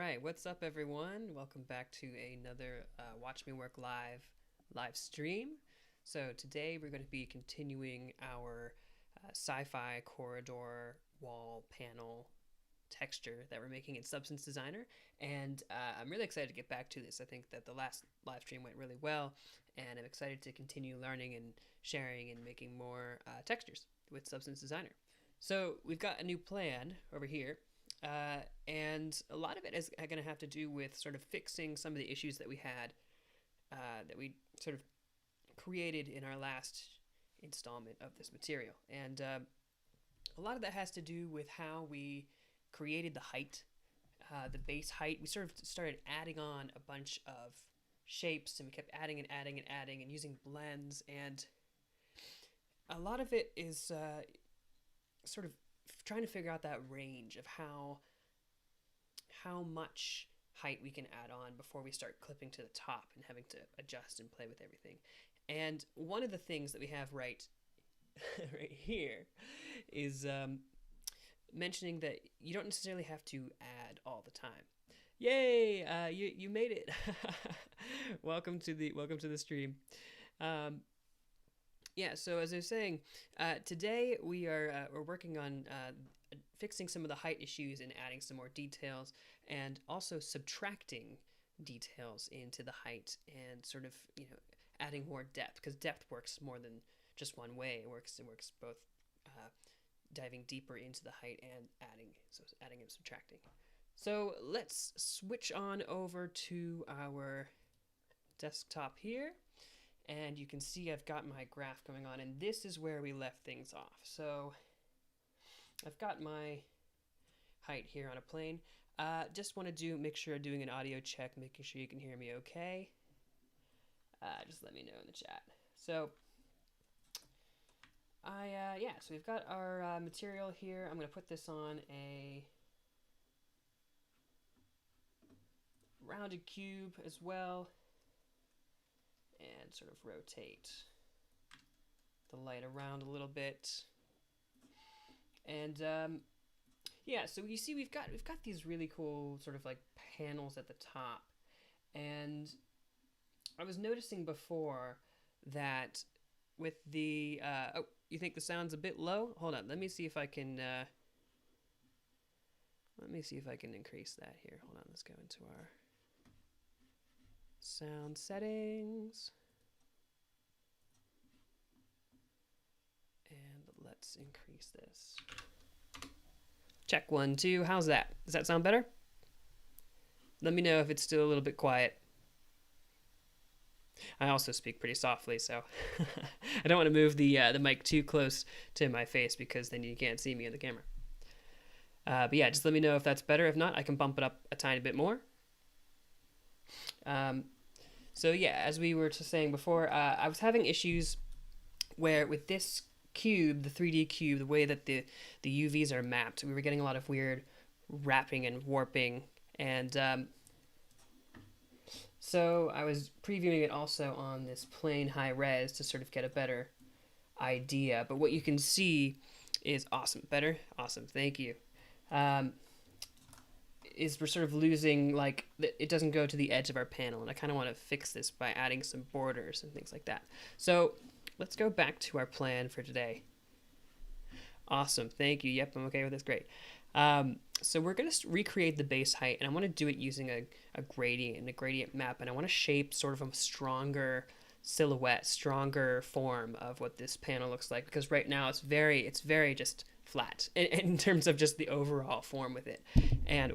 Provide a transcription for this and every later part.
right, what's up, everyone? Welcome back to another Watch Me Work live stream. So today we're going to be continuing our sci-fi corridor wall panel texture that we're making in Substance Designer, and I'm really excited to get back to this. I think that the last live stream went really well, and I'm excited to continue learning and sharing and making more textures with Substance Designer. So we've got a new plan over here. And a lot of it is going to have to do with sort of fixing some of the issues that we had, that we sort of created in our last installment of this material. And a lot of that has to do with how we created the height, the base height. We sort of started adding on a bunch of shapes, and we kept adding and adding and adding and using blends. And a lot of it is sort of trying to figure out that range of how much height we can add on before we start clipping to the top and having to adjust and play with everything. And one of the things that we have right here is mentioning that you don't necessarily have to add all the time. Yay! You made it. welcome to the stream. Yeah, so as I was saying, today we're working on fixing some of the height issues and adding some more details, and also subtracting details into the height and sort of, adding more depth, because depth works more than just one way. It works both diving deeper into the height and adding and subtracting. So let's switch on over to our desktop here. And you can see I've got my graph going on, and this is where we left things off. So I've got my height here on a plane. Just want to make sure I'm doing an audio check, making sure you can hear me okay. Just let me know in the chat. So so we've got our material here. I'm going to put this on a rounded cube as well, and sort of rotate the light around a little bit. And so you see we've got these really cool sort of like panels at the top. And I was noticing before that with the you think the sound's a bit low? Hold on, let me see if I can increase that here. Hold on, let's go into our sound settings, and let's increase this. Check 1 2. How's that? Does that sound better? Let me know if it's still a little bit quiet. I also speak pretty softly, so I don't want to move the mic too close to my face, because then you can't see me in the camera. But yeah, just let me know if that's better. If not, I can bump it up a tiny bit more. So yeah, as we were just saying before, I was having issues where with this cube, the 3D cube, the way that the UVs are mapped, we were getting a lot of weird wrapping and warping. And so I was previewing it also on this plain high res to sort of get a better idea. But what you can see is awesome. Better? Awesome. Thank you. Is we're sort of losing, like, it doesn't go to the edge of our panel, and I kind of want to fix this by adding some borders and things like that. So let's go back to our plan for today. Awesome, thank you. Yep, I'm okay with this. Great. So we're going to recreate the base height, and I want to do it using a gradient map, and I want to shape sort of a stronger silhouette, stronger form of what this panel looks like, because right now it's very just flat in terms of just the overall form with it. And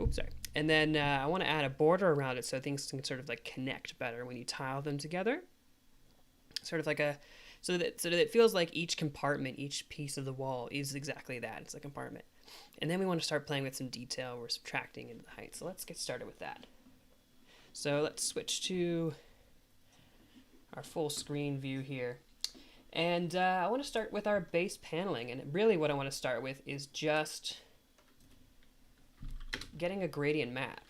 and then I want to add a border around it so things can sort of like connect better when you tile them together, sort of like so that it feels like each compartment, each piece of the wall is exactly that. It's a compartment. And then we want to start playing with some detail. We're subtracting into the height, so let's get started with that. So let's switch to our full screen view here. And I want to start with our base paneling, and really what I want to start with is just getting a gradient map.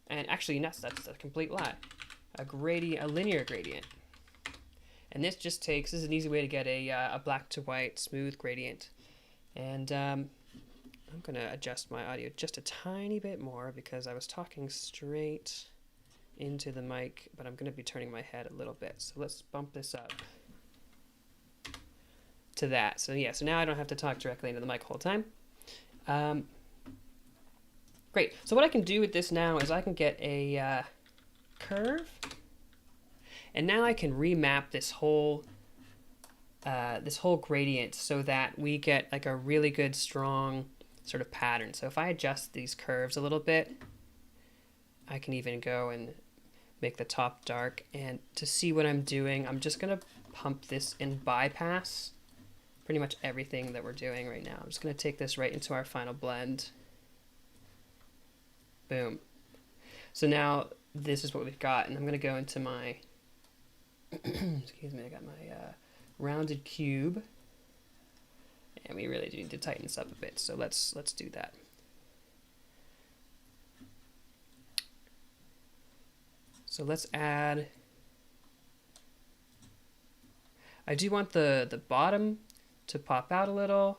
And actually, that's a complete lie. A linear gradient. And this is an easy way to get a black to white smooth gradient. And I'm going to adjust my audio just a tiny bit more because I was talking straight into the mic, but I'm going to be turning my head a little bit. So let's bump this up to that. So yeah, so now I don't have to talk directly into the mic the whole time. Great. So what I can do with this now is I can get a curve, and now I can remap this whole gradient so that we get like a really good strong sort of pattern. So if I adjust these curves a little bit, I can even go and make the top dark. And to see what I'm doing, I'm just going to pump this and bypass pretty much everything that we're doing right now. I'm just going to take this right into our final blend. Boom. So now this is what we've got, and I'm going to go into my excuse me, I got my rounded cube, and we really do need to tighten this up a bit, so let's do that. So let's add, I do want the bottom to pop out a little,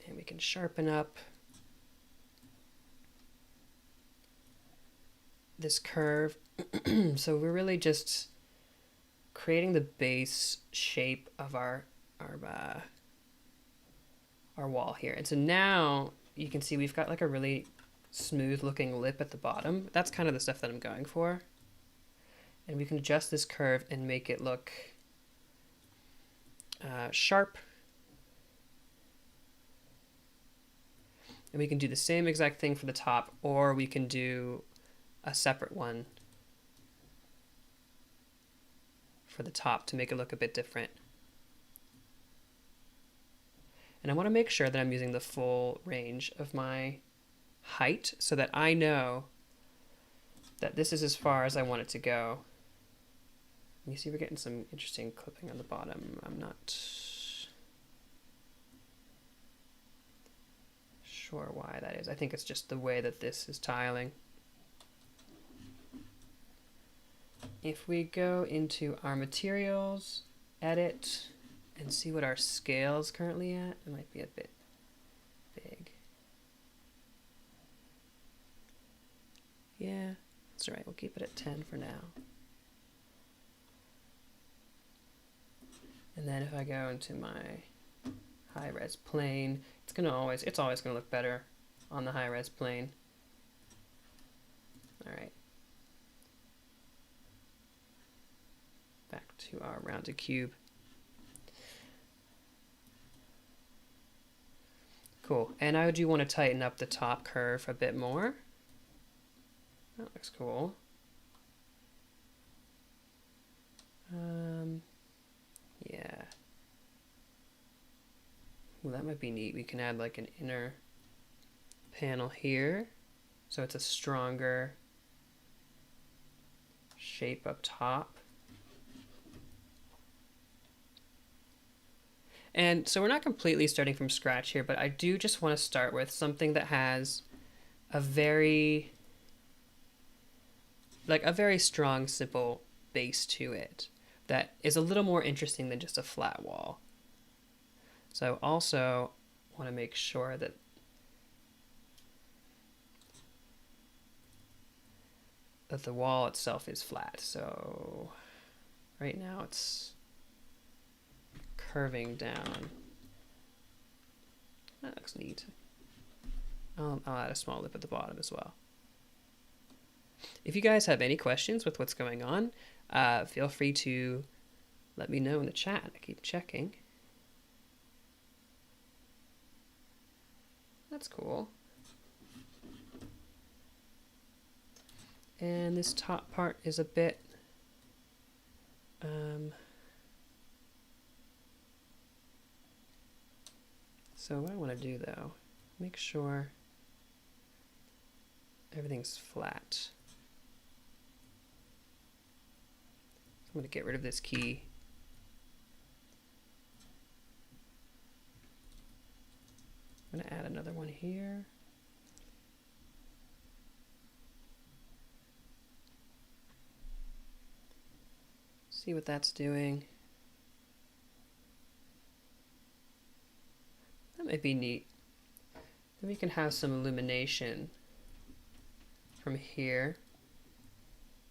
and we can sharpen up this curve. So we're really just creating the base shape of our wall here. And so now you can see we've got like a really smooth looking lip at the bottom. That's kind of the stuff that I'm going for. And we can adjust this curve and make it look sharp. And we can do the same exact thing for the top, or we can do a separate one for the top to make it look a bit different. And I want to make sure that I'm using the full range of my height so that I know that this is as far as I want it to go. You see we're getting some interesting clipping on the bottom. I'm not sure why that is. I think it's just the way that this is tiling. If we go into our materials, edit, and see what our scale is currently at, it might be a bit big. Yeah, that's all right. We'll keep it at 10 for now. And then if I go into my high res plane, it's always gonna look better on the high res plane. All right. Back to our rounded cube. Cool. And I do want to tighten up the top curve a bit more. That looks cool. Yeah. Well, that might be neat. We can add like an inner panel here, so it's a stronger shape up top. And so we're not completely starting from scratch here, but I do just want to start with something that has a very strong, simple base to it that is a little more interesting than just a flat wall. So I also want to make sure that the wall itself is flat. So right now it's curving down. That looks neat. I'll add a small lip at the bottom as well. If you guys have any questions with what's going on, feel free to let me know in the chat. I keep checking. That's cool. And this top part is a bit so what I want to do though, make sure everything's flat. I'm going to get rid of this key. I'm going to add another one here. See what that's doing. might be neat. Then we can have some illumination from here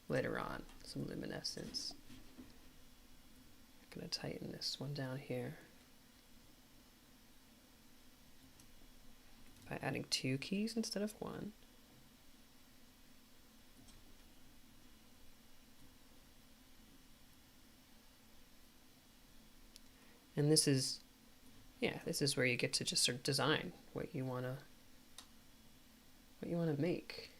later on, some luminescence. I'm going to tighten this one down here by adding 2 keys instead of 1. And this is where you get to just sort of design what you want to make.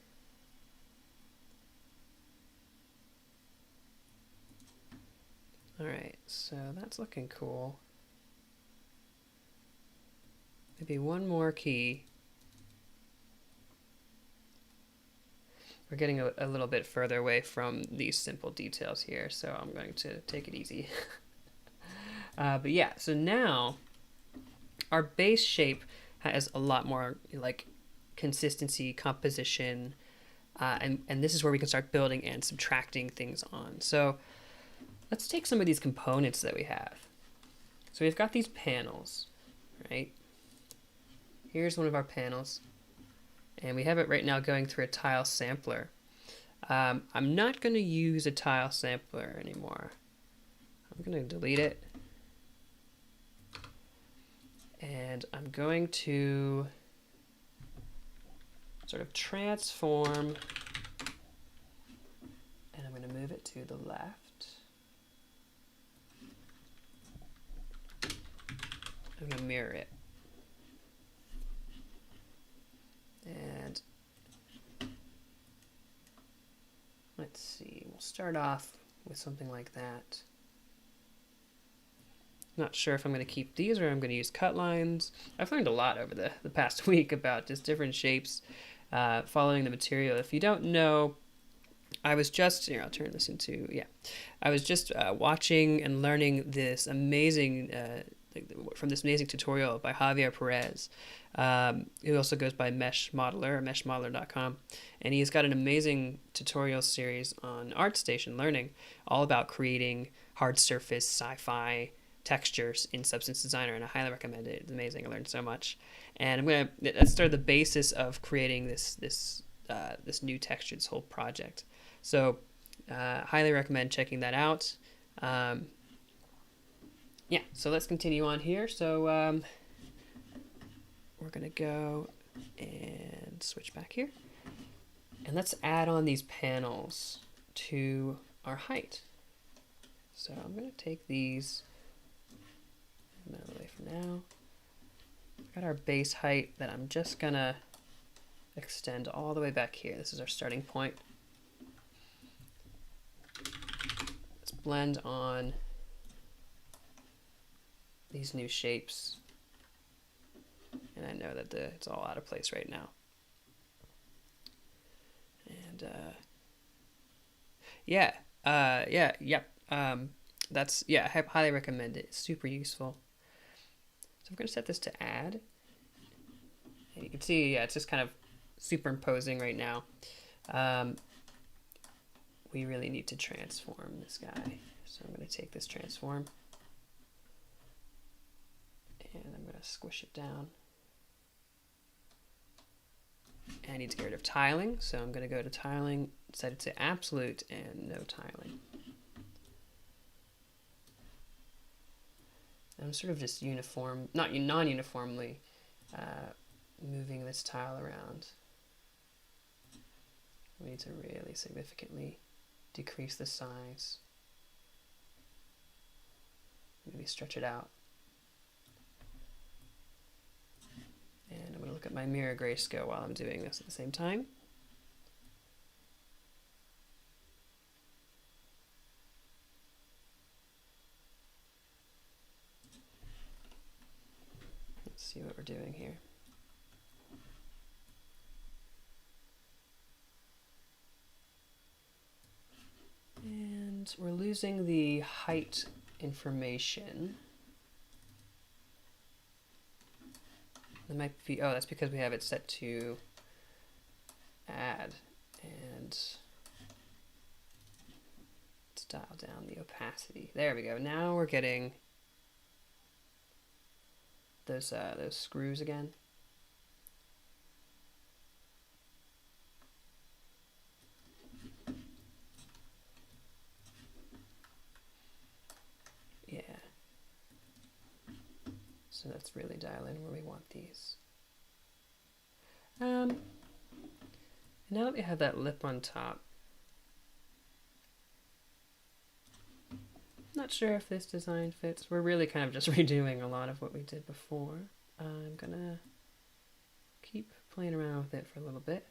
All right, so that's looking cool. Maybe one more key. We're getting a little bit further away from these simple details here, so I'm going to take it easy. But yeah, so now our base shape has a lot more like consistency, composition, and this is where we can start building and subtracting things on. So let's take some of these components that we have. So we've got these panels, right? Here's one of our panels, and we have it right now going through a tile sampler. I'm not going to use a tile sampler anymore. I'm going to delete it. And I'm going to sort of transform, and I'm going to move it to the left. I'm going to mirror it. And let's see, we'll start off with something like that. Not sure if I'm going to keep these or I'm going to use cut lines. I've learned a lot over the past week about just different shapes, following the material. If you don't know, I was just, here, I'll turn this into, I was just watching and learning this amazing, from this amazing tutorial by Javier Perez, who also goes by Mesh Modeler, or meshmodeler.com. And he's got an amazing tutorial series on ArtStation Learning, all about creating hard surface sci-fi textures in Substance Designer, and I highly recommend it. It's amazing. I learned so much, and that's sort of the basis of creating this new texture, this whole project. So, highly recommend checking that out. Yeah, so let's continue on here. So we're gonna go and switch back here, and let's add on these panels to our height. So I'm gonna take these out of the way for now. Got our base height that I'm just gonna extend all the way back here. This is our starting point. Let's blend on these new shapes. And I know that it's all out of place right now. And that's, I highly recommend it. It's super useful. So I'm going to set this to add. And you can see, it's just kind of superimposing right now. We really need to transform this guy. So I'm going to take this transform, and I'm going to squish it down. I need to get rid of tiling, so I'm going to go to tiling, set it to absolute, and no tiling. I'm sort of just non-uniformly moving this tile around. We need to really significantly decrease the size. Maybe stretch it out. And I'm going to look at my mirror grayscale while I'm doing this at the same time. Let's see what we're doing here. And we're losing the height information. That might be, that's because we have it set to add, and let's dial down the opacity. There we go. Now we're getting those screws again. Yeah. So let's really dial in where we want these. Now that we have that lip on top, not sure if this design fits. We're really kind of just redoing a lot of what we did before. I'm gonna keep playing around with it for a little bit.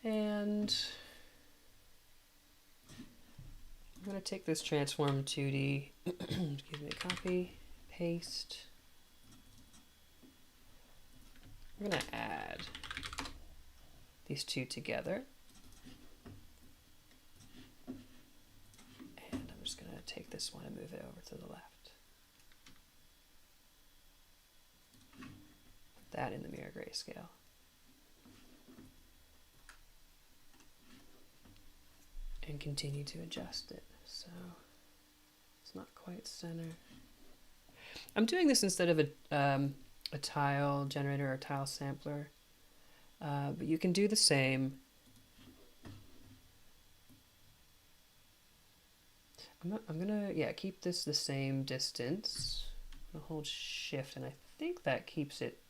And I'm gonna take this transform 2D, excuse me, copy, paste. I'm gonna add these two together. And I'm just gonna take this one and move it over to the left. Put that in the mirror grayscale. And continue to adjust it. So it's not quite center. I'm doing this instead of a tile generator or tile sampler, but you can do the same. I'm gonna keep this the same distance. I'm gonna hold shift, and I think that keeps it.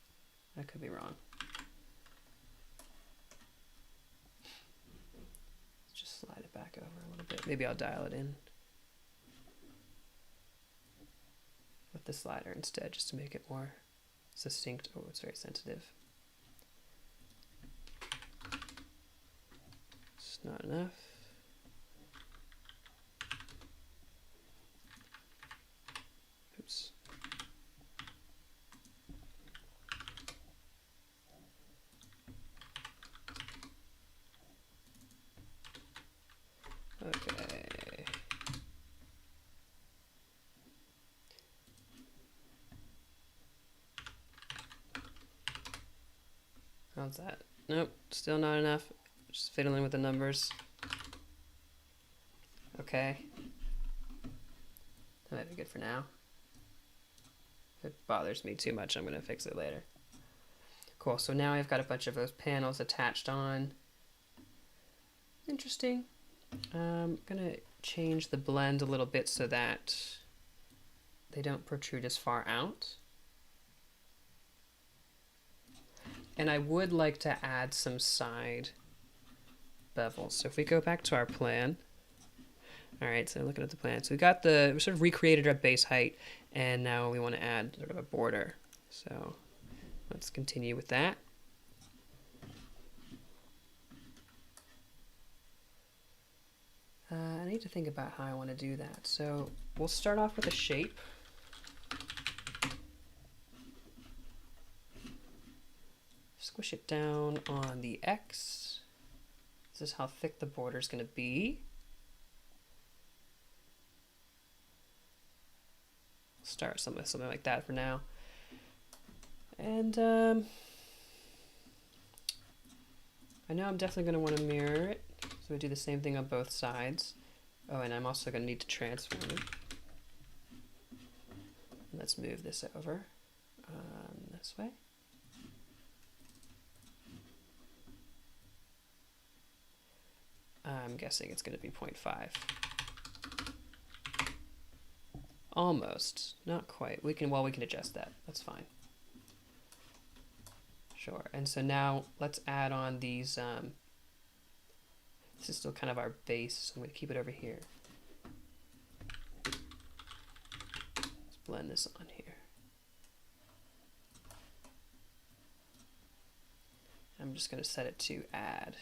I could be wrong. Let's just slide it back over a little bit. Maybe I'll dial it in with the slider instead, just to make it more succinct. Oh, it's very sensitive. It's not enough. Oops. Okay. How's that? Nope, still not enough. Just fiddling with the numbers. Okay. That might be good for now. If it bothers me too much, I'm going to fix it later. Cool, so now I've got a bunch of those panels attached on. Interesting. I'm going to change the blend a little bit so that they don't protrude as far out. And I would like to add some side bevels. So if we go back to our plan. All right, so looking at the plan. So we sort of recreated our base height, and now we want to add sort of a border. So let's continue with that. I need to think about how I want to do that. So we'll start off with a shape. Squish it down on the X. This is how thick the border is going to be. Start something like that for now. And I know I'm definitely going to want to mirror it. So we do the same thing on both sides. Oh, and I'm also going to need to transform it. Let's move this over this way. I'm guessing it's going to be 0.5. Almost, not quite. We can adjust that. That's fine. Sure. And so now let's add on these. This is still kind of our base, so I'm going to keep it over here. Let's blend this on here. I'm just going to set it to add.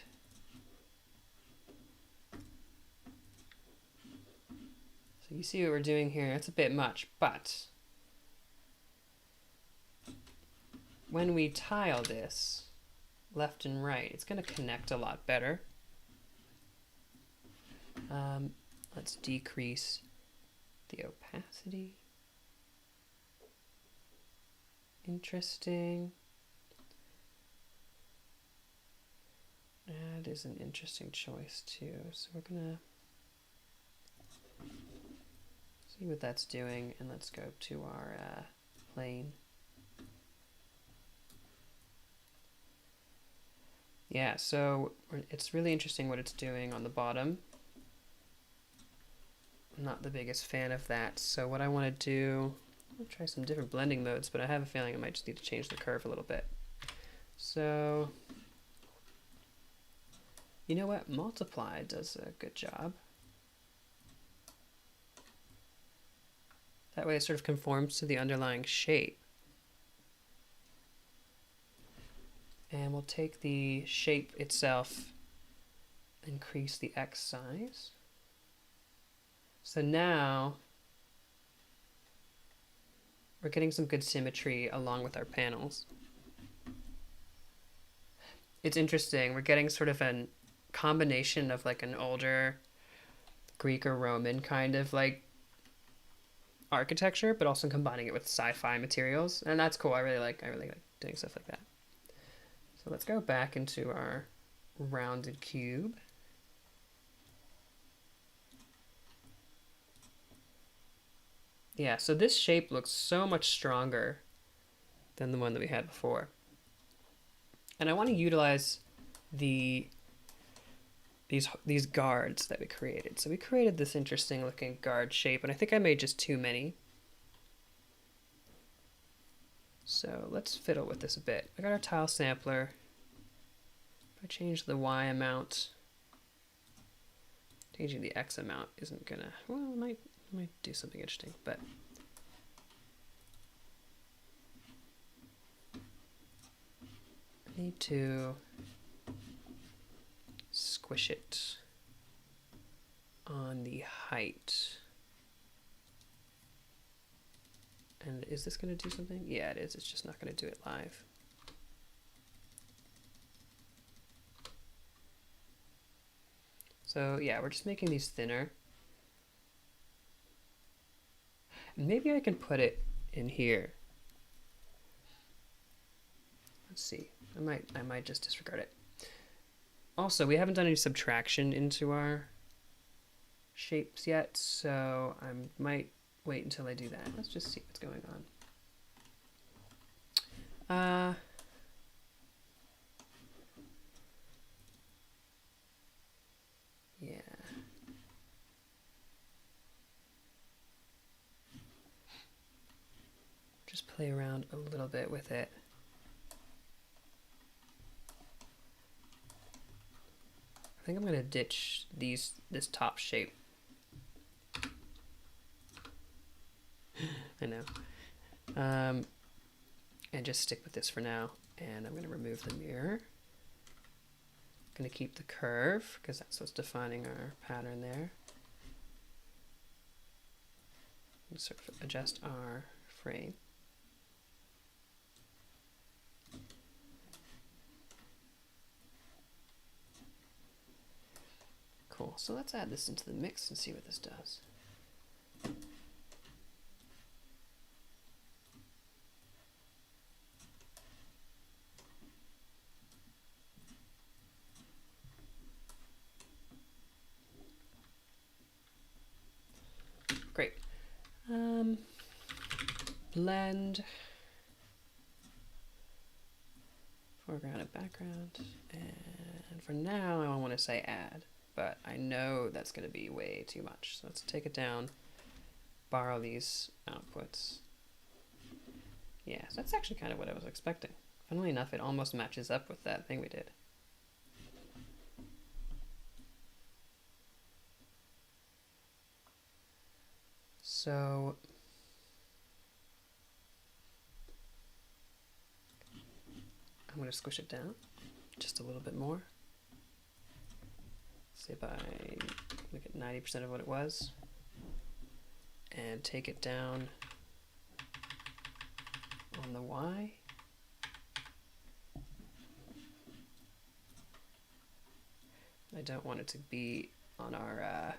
So you see what we're doing here. It's a bit much, but when we tile this left and right, it's going to connect a lot better. Let's decrease the opacity. Interesting. That is an interesting choice too. So we're gonna see what that's doing, and let's go to our plane. Yeah, so it's really interesting what it's doing on the bottom. I'm not the biggest fan of that, so what I want to do, I'll try some different blending modes, but I have a feeling I might just need to change the curve a little bit. So, you know what? Multiply does a good job. That way it sort of conforms to the underlying shape. And we'll take the shape itself, increase the X size. So now we're getting some good symmetry along with our panels. It's interesting. We're getting sort of a combination of like an older Greek or Roman kind of like architecture, but also combining it with sci-fi materials, and that's cool. I really like doing stuff like that. So let's go back into our rounded cube. Yeah, so this shape looks so much stronger than the one that we had before. And I want to utilize these guards that we created. So we created this interesting looking guard shape, and I think I made just too many. So let's fiddle with this a bit. I got our tile sampler. If I change the Y amount, changing the X amount isn't gonna, well, it might do something interesting, but I need to squish it on the height. And is this going to do something? Yeah, it is. It's just not going to do it live. So yeah, we're just making these thinner. Maybe I can put it in here. Let's see. I might just disregard it. Also, we haven't done any subtraction into our shapes yet, so I might wait until I do that. Let's just see what's going on. Yeah. Just play around a little bit with it. I think I'm going to ditch this top shape. I know. And just stick with this for now. And I'm going to remove the mirror. I'm going to keep the curve because that's what's defining our pattern there. And sort of adjust our frame. Cool. So let's add this into the mix and see what this does. Great. Blend. Foreground and background. And for now, I want to say add. But I know that's going to be way too much. So let's take it down, borrow these outputs. Yeah, so that's actually kind of what I was expecting. Funnily enough, it almost matches up with that thing we did. So I'm going to squish it down just a little bit more. See if I look at 90% of what it was and take it down on the Y. I don't want it to be on our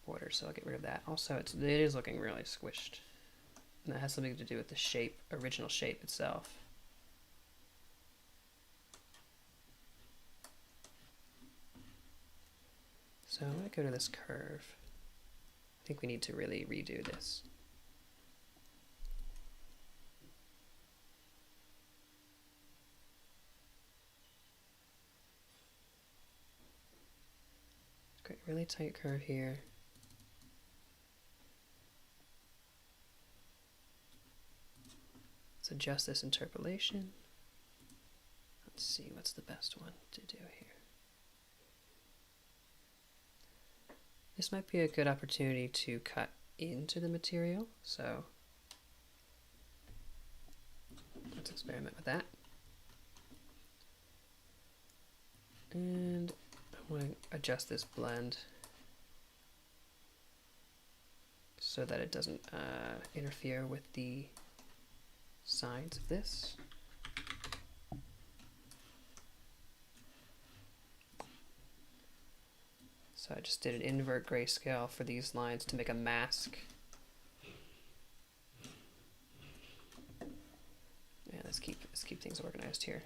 border, so I'll get rid of that. Also, it is looking really squished, and that has something to do with the shape, original shape itself. So I'm going to go to this curve. think we need to really redo this. Great, really tight curve here. Let's adjust this interpolation. Let's see what's the best one to do here. This might be a good opportunity to cut into the material, so let's experiment with that. And I want to adjust this blend so that it doesn't interfere with the sides of this. So I just did an invert grayscale for these lines to make a mask. Yeah, let's keep things organized here.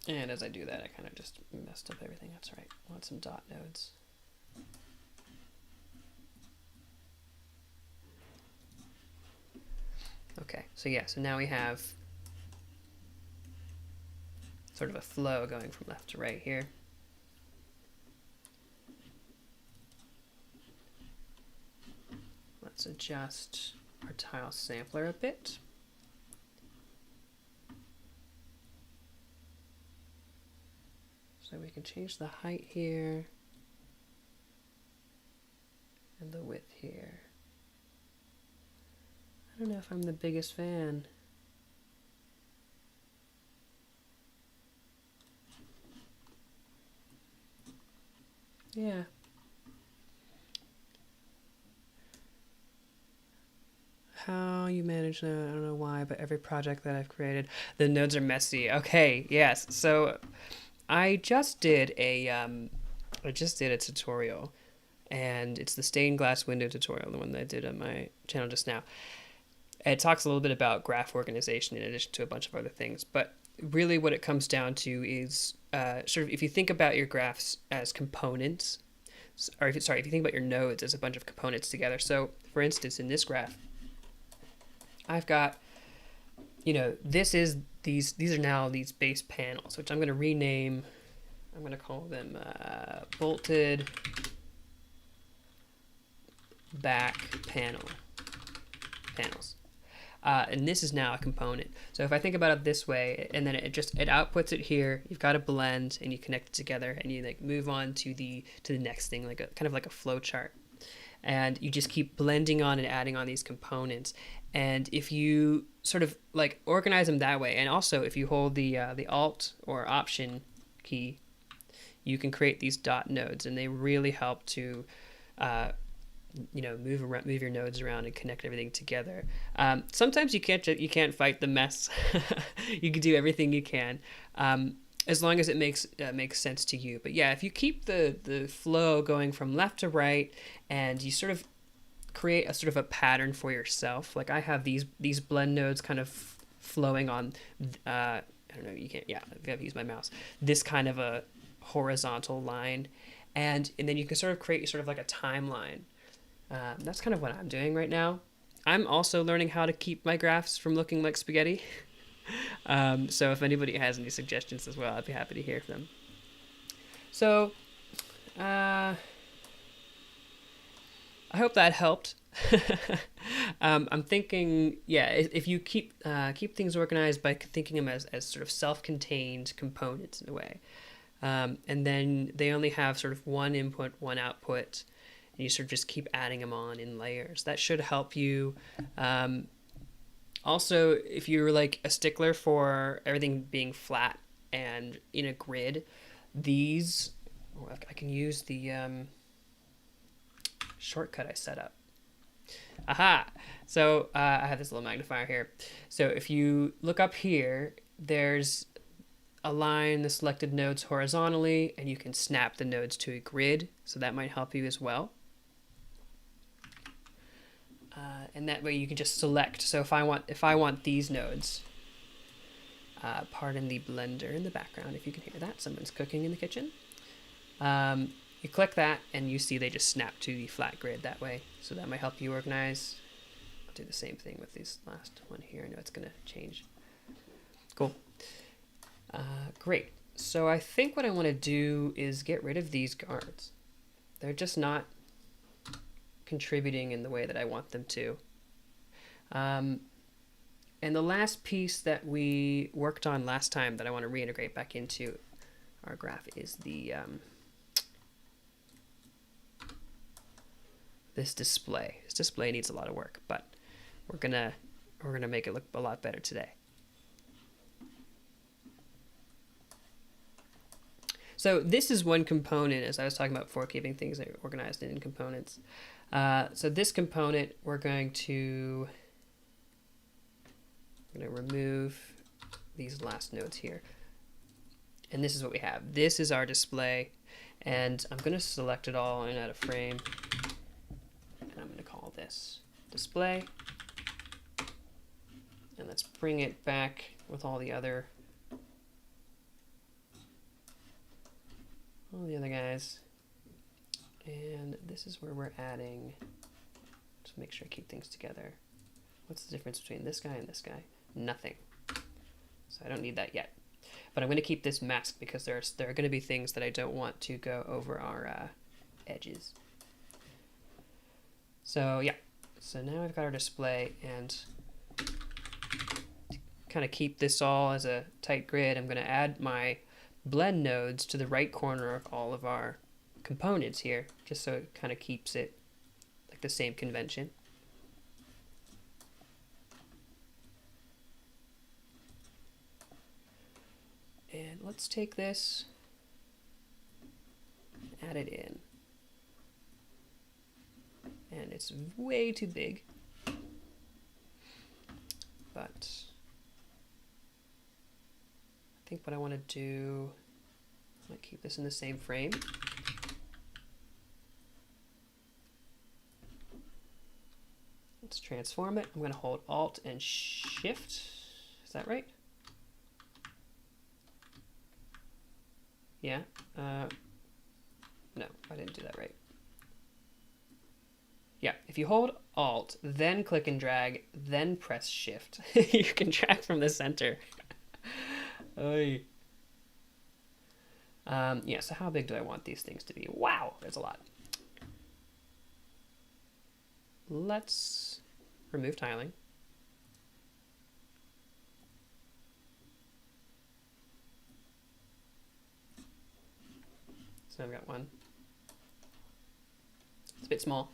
And as I do that, I kind of just messed up everything. That's right. I want some dot nodes. Okay, so yeah, so now we have sort of a flow going from left to right here. Let's adjust our tile sampler a bit. So we can change the height here and the width here. I don't know if I'm the biggest fan. Yeah. How you manage that, I don't know why, but every project that I've created, the nodes are messy. Okay, yes. So I just did a tutorial, and it's the stained glass window tutorial, the one that I did on my channel just now. It talks a little bit about graph organization in addition to a bunch of other things, but really what it comes down to is sort of if you think about your graphs as components, or if you think about your nodes as a bunch of components together. So for instance, in this graph, I've got, these are now these base panels, which I'm going to rename. I'm going to call them bolted back panels. And this is now a component. So if I think about it this way, and then it outputs it here, you've got a blend and you connect it together and you move on to the next thing, kind of like a flow chart. And you just keep blending on and adding on these components. And if you sort of organize them that way, and also if you hold the Alt or Option key, you can create these dot nodes, and they really help to move your nodes around and connect everything together. Sometimes you can't fight the mess. You can do everything you can, as long as it makes sense to you. But yeah, if you keep the flow going from left to right, and you sort of create a sort of a pattern for yourself. Like I have these blend nodes kind of flowing on. I don't know. You can't. Yeah, I have to use my mouse. This kind of a horizontal line, and then you can sort of create sort of like a timeline. That's kind of what I'm doing right now. I'm also learning how to keep my graphs from looking like spaghetti. So if anybody has any suggestions as well, I'd be happy to hear them. So, I hope that helped. I'm thinking, yeah, if you keep things organized by thinking them as sort of self-contained components in a way, and then they only have sort of one input, one output, and you sort of just keep adding them on in layers. That should help you. Also, if you're like a stickler for everything being flat and in a grid, I can use the shortcut I set up. Aha! So I have this little magnifier here. So if you look up here, there's align the selected nodes horizontally, and you can snap the nodes to a grid. So that might help you as well. And that way you can just select. So if I want these nodes, pardon the blender in the background if you can hear that. Someone's cooking in the kitchen. You click that and you see they just snap to the flat grid that way. So that might help you organize. I'll do the same thing with this last one here. I know it's going to change. Cool. Great. So I think what I want to do is get rid of these guards. They're just not contributing in the way that I want them to. And the last piece that we worked on last time that I want to reintegrate back into our graph is the this display. This display needs a lot of work, but we're gonna make it look a lot better today. So this is one component, as I was talking about before, keeping things organized in components. So this component, we're going to remove these last nodes here. And this is what we have. This is our display. And I'm going to select it all and add a frame. And I'm going to call this display. And let's bring it back with all the other guys. And this is where we're adding, just make sure I keep things together. What's the difference between this guy and this guy? Nothing. So I don't need that yet. But I'm going to keep this masked because there are going to be things that I don't want to go over our edges. So yeah, so now I've got our display, and to kind of keep this all as a tight grid, I'm going to add my blend nodes to the right corner of all of our components here, just so it kind of keeps it like the same convention. And let's take this, add it in. And it's way too big, but I think what I want to do, I want to keep this in the same frame. Let's transform it. I'm going to hold Alt and Shift. Is that right? Yeah. No, I didn't do that right. Yeah, if you hold Alt, then click and drag, then press Shift, you can drag from the center. Oy. Yeah, so how big do I want these things to be? Wow, there's a lot. Let's remove tiling. So I've got one. It's a bit small.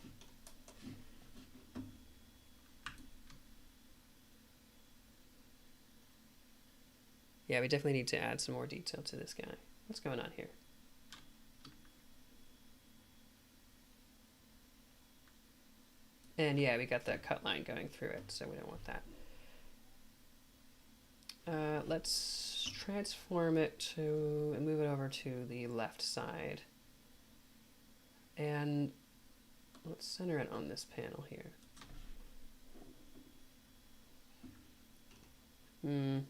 Yeah, we definitely need to add some more detail to this guy. What's going on here? And yeah, we got that cut line going through it, so we don't want that. Let's transform it to, and move it over to the left side. And let's center it on this panel here. Maybe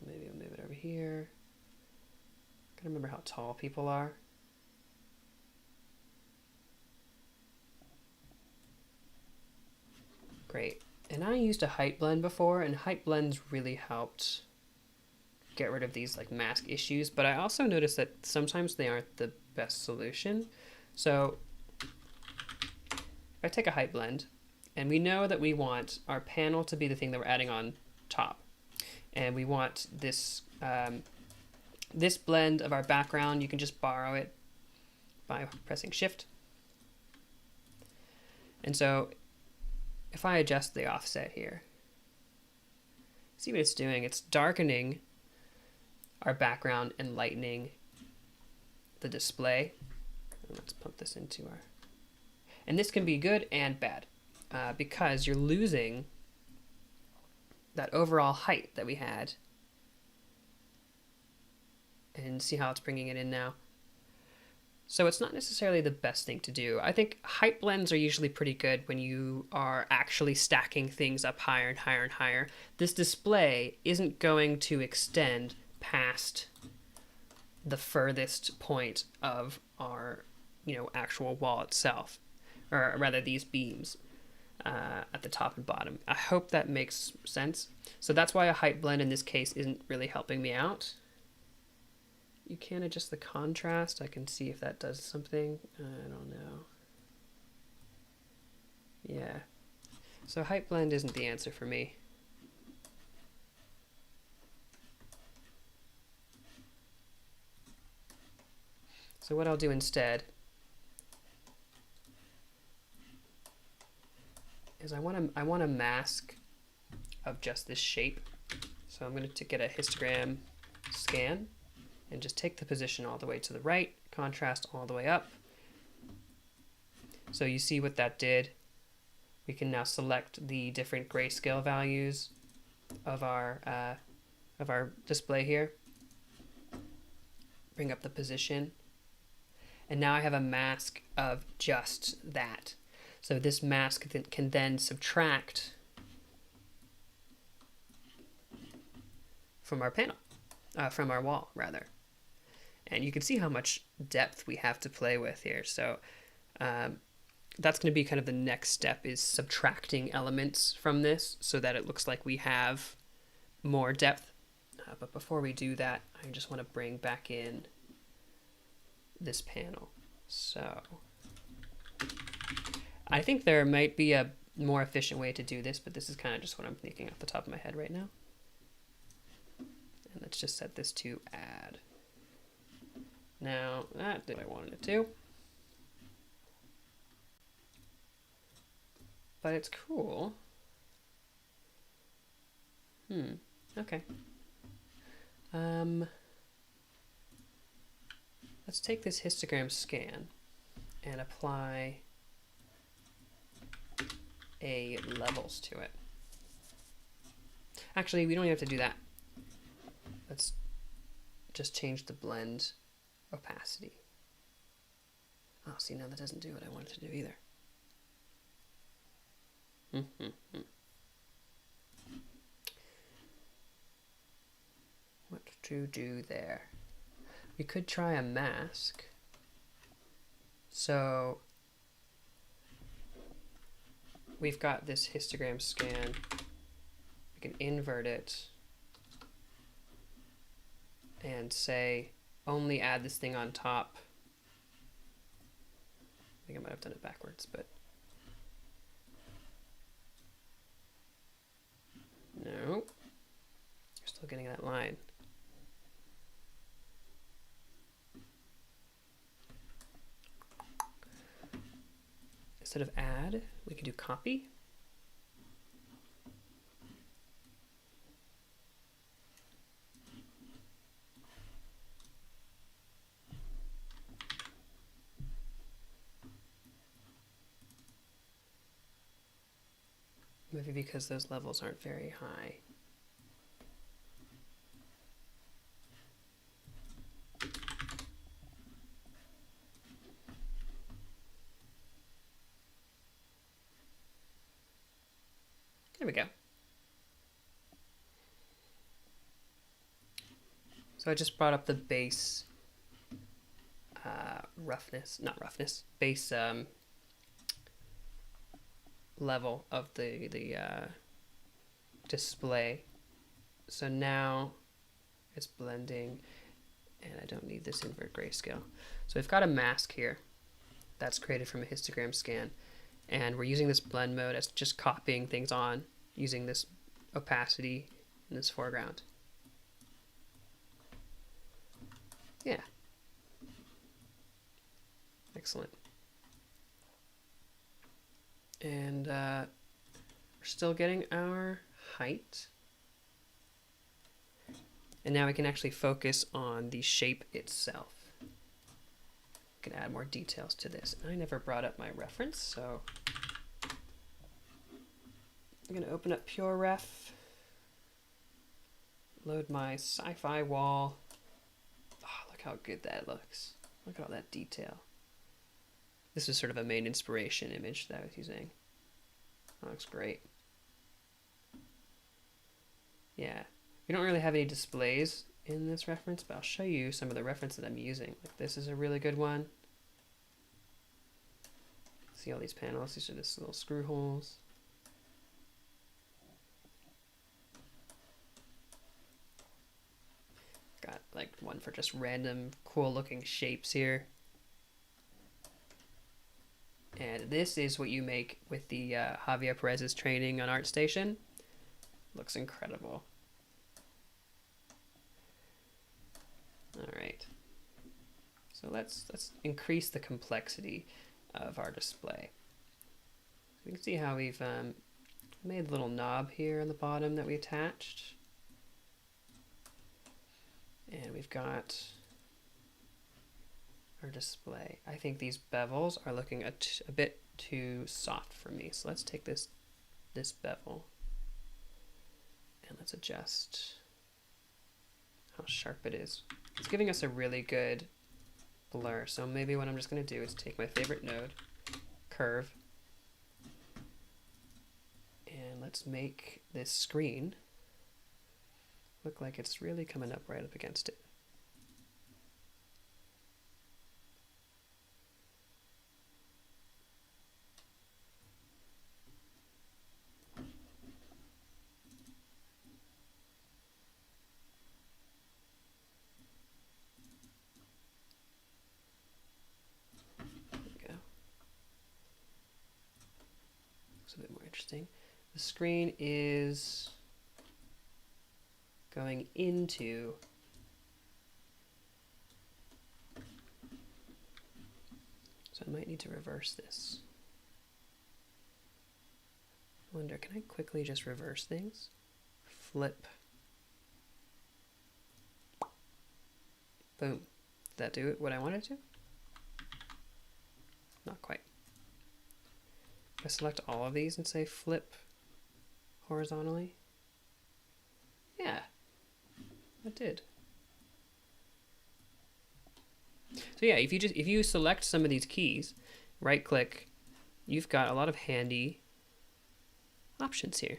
we'll move it over here. Gotta remember how tall people are. Great. And I used a height blend before, and height blends really helped get rid of these like mask issues, but I also noticed that sometimes they aren't the best solution. So if I take a height blend, and we know that we want our panel to be the thing that we're adding on top, and we want this this blend of our background, you can just borrow it by pressing Shift. And so if I adjust the offset here, see what it's doing? It's darkening our background and lightening the display. Let's pump this into our... And this can be good and bad because you're losing that overall height that we had. And see how it's bringing it in now. So it's not necessarily the best thing to do. I think height blends are usually pretty good when you are actually stacking things up higher and higher and higher. This display isn't going to extend past the furthest point of our, actual wall itself, or rather these beams at the top and bottom. I hope that makes sense. So that's why a height blend in this case isn't really helping me out. You can adjust the contrast. I can see if that does something. I don't know. Yeah. So height blend isn't the answer for me. So what I'll do instead is I want a mask of just this shape. So I'm going to get a histogram scan and just take the position all the way to the right, contrast all the way up. So you see what that did. We can now select the different grayscale values of our display here. Bring up the position. And now I have a mask of just that. So this mask can then subtract from our panel, from our wall rather. And you can see how much depth we have to play with here. So that's going to be kind of the next step, is subtracting elements from this so that it looks like we have more depth. But before we do that, I just want to bring back in this panel. So I think there might be a more efficient way to do this, but this is kind of just what I'm thinking off the top of my head right now. And let's just set this to add. Now, that did what I wanted it to. But it's cool. Okay. Let's take this histogram scan and apply a levels to it. Actually, we don't even have to do that. Let's just change the blend opacity. Oh, see, now that doesn't do what I want it to do either. What to do there? We could try a mask. So we've got this histogram scan. We can invert it and say only add this thing on top. I think I might have done it backwards, but no, you're still getting that line. Instead of add, we can do copy. Maybe because those levels aren't very high. There we go. So I just brought up the base base level of the display. So now it's blending, and I don't need this invert grayscale. So we've got a mask here that's created from a histogram scan, and we're using this blend mode as just copying things on using this opacity in this foreground. Yeah. Excellent. And we're still getting our height. And now we can actually focus on the shape itself. We can add more details to this. I never brought up my reference, so I'm going to open up Pure Ref, load my Sci-Fi wall. Oh, look how good that looks. Look at all that detail. This is sort of a main inspiration image that I was using. That looks great. Yeah, we don't really have any displays in this reference, but I'll show you some of the references I'm using. Like this is a really good one. See all these panels? These are just little screw holes. Got like one for just random cool looking shapes here. And this is what you make with the Javier Perez's training on ArtStation. Looks incredible. All right. So let's increase the complexity of our display. So you can see how we've made a little knob here on the bottom that we attached. And we've got our display. I think these bevels are looking a bit too soft for me. So let's take this bevel and let's adjust how sharp it is. It's giving us a really good blur. So maybe what I'm just going to do is take my favorite node, curve, and let's make this screen look like it's really coming up right up against it. A bit more interesting. The screen is going into so I might need to reverse this. I wonder, can I quickly just reverse things? Flip. Boom. Did that do it what I wanted to? Not quite. I select all of these and say flip horizontally. Yeah, that did. So yeah, if you select some of these keys, right click, you've got a lot of handy options here.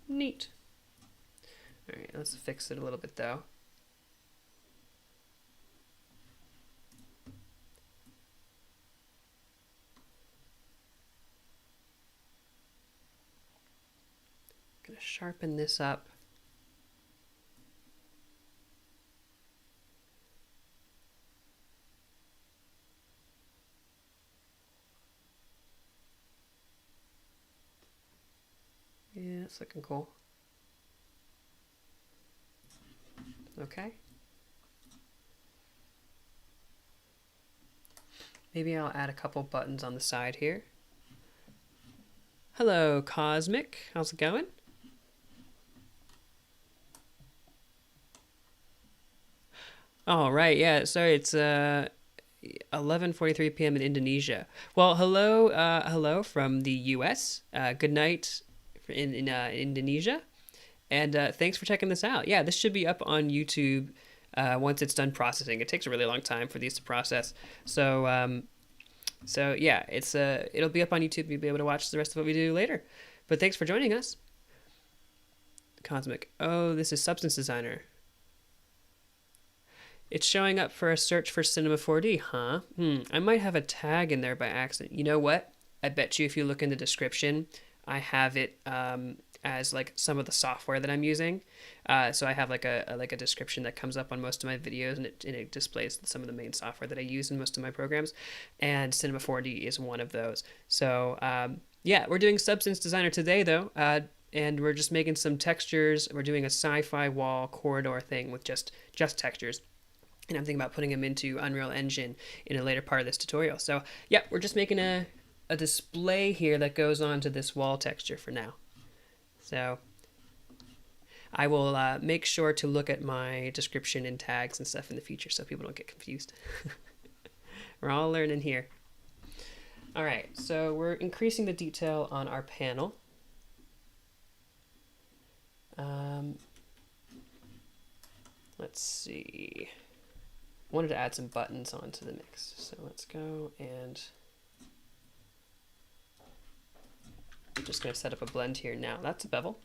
Neat. All right, let's fix it a little bit though. Sharpen this up. Yeah, it's looking cool. Okay. Maybe I'll add a couple buttons on the side here. Hello, Cosmic. How's it going? All right, yeah, sorry, it's 11:43 p.m. in Indonesia. Well, hello from the U.S. Good night in Indonesia, and thanks for checking this out. Yeah, this should be up on YouTube once it's done processing. It takes a really long time for these to process, so yeah, it'll be up on YouTube. You'll be able to watch the rest of what we do later. But thanks for joining us, Cosmic. Oh, this is Substance Designer. It's showing up for a search for Cinema 4D, huh? I might have a tag in there by accident. You know what? I bet you if you look in the description, I have it as like some of the software that I'm using. So I have like a description that comes up on most of my videos, and it displays some of the main software that I use in most of my programs. And Cinema 4D is one of those. So yeah, we're doing Substance Designer today though. And we're just making some textures. We're doing a sci-fi wall corridor thing with just textures. And I'm thinking about putting them into Unreal Engine in a later part of this tutorial. So yeah, we're just making a display here that goes onto this wall texture for now. So I will make sure to look at my description and tags and stuff in the future so people don't get confused. We're all learning here. All right, so we're increasing the detail on our panel. Let's see. I wanted to add some buttons onto the mix. So let's go and I'm just going to set up a blend here now. That's a bevel.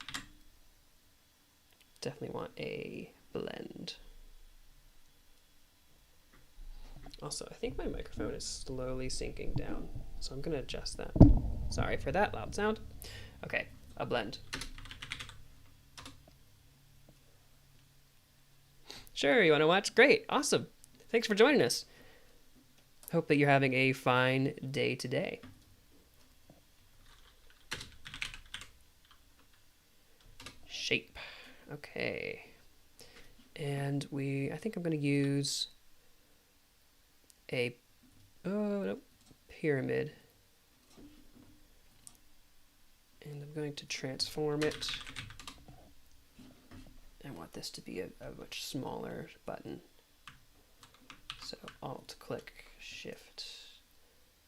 Definitely want a blend. Also, I think my microphone is slowly sinking down, so I'm going to adjust that. Sorry for that loud sound. Okay, a blend. Sure, you want to watch? Great, awesome. Thanks for joining us. Hope that you're having a fine day today. Shape. Okay. And I think I'm going to use a pyramid. And I'm going to transform it. I want this to be a much smaller button. So Alt, click, Shift.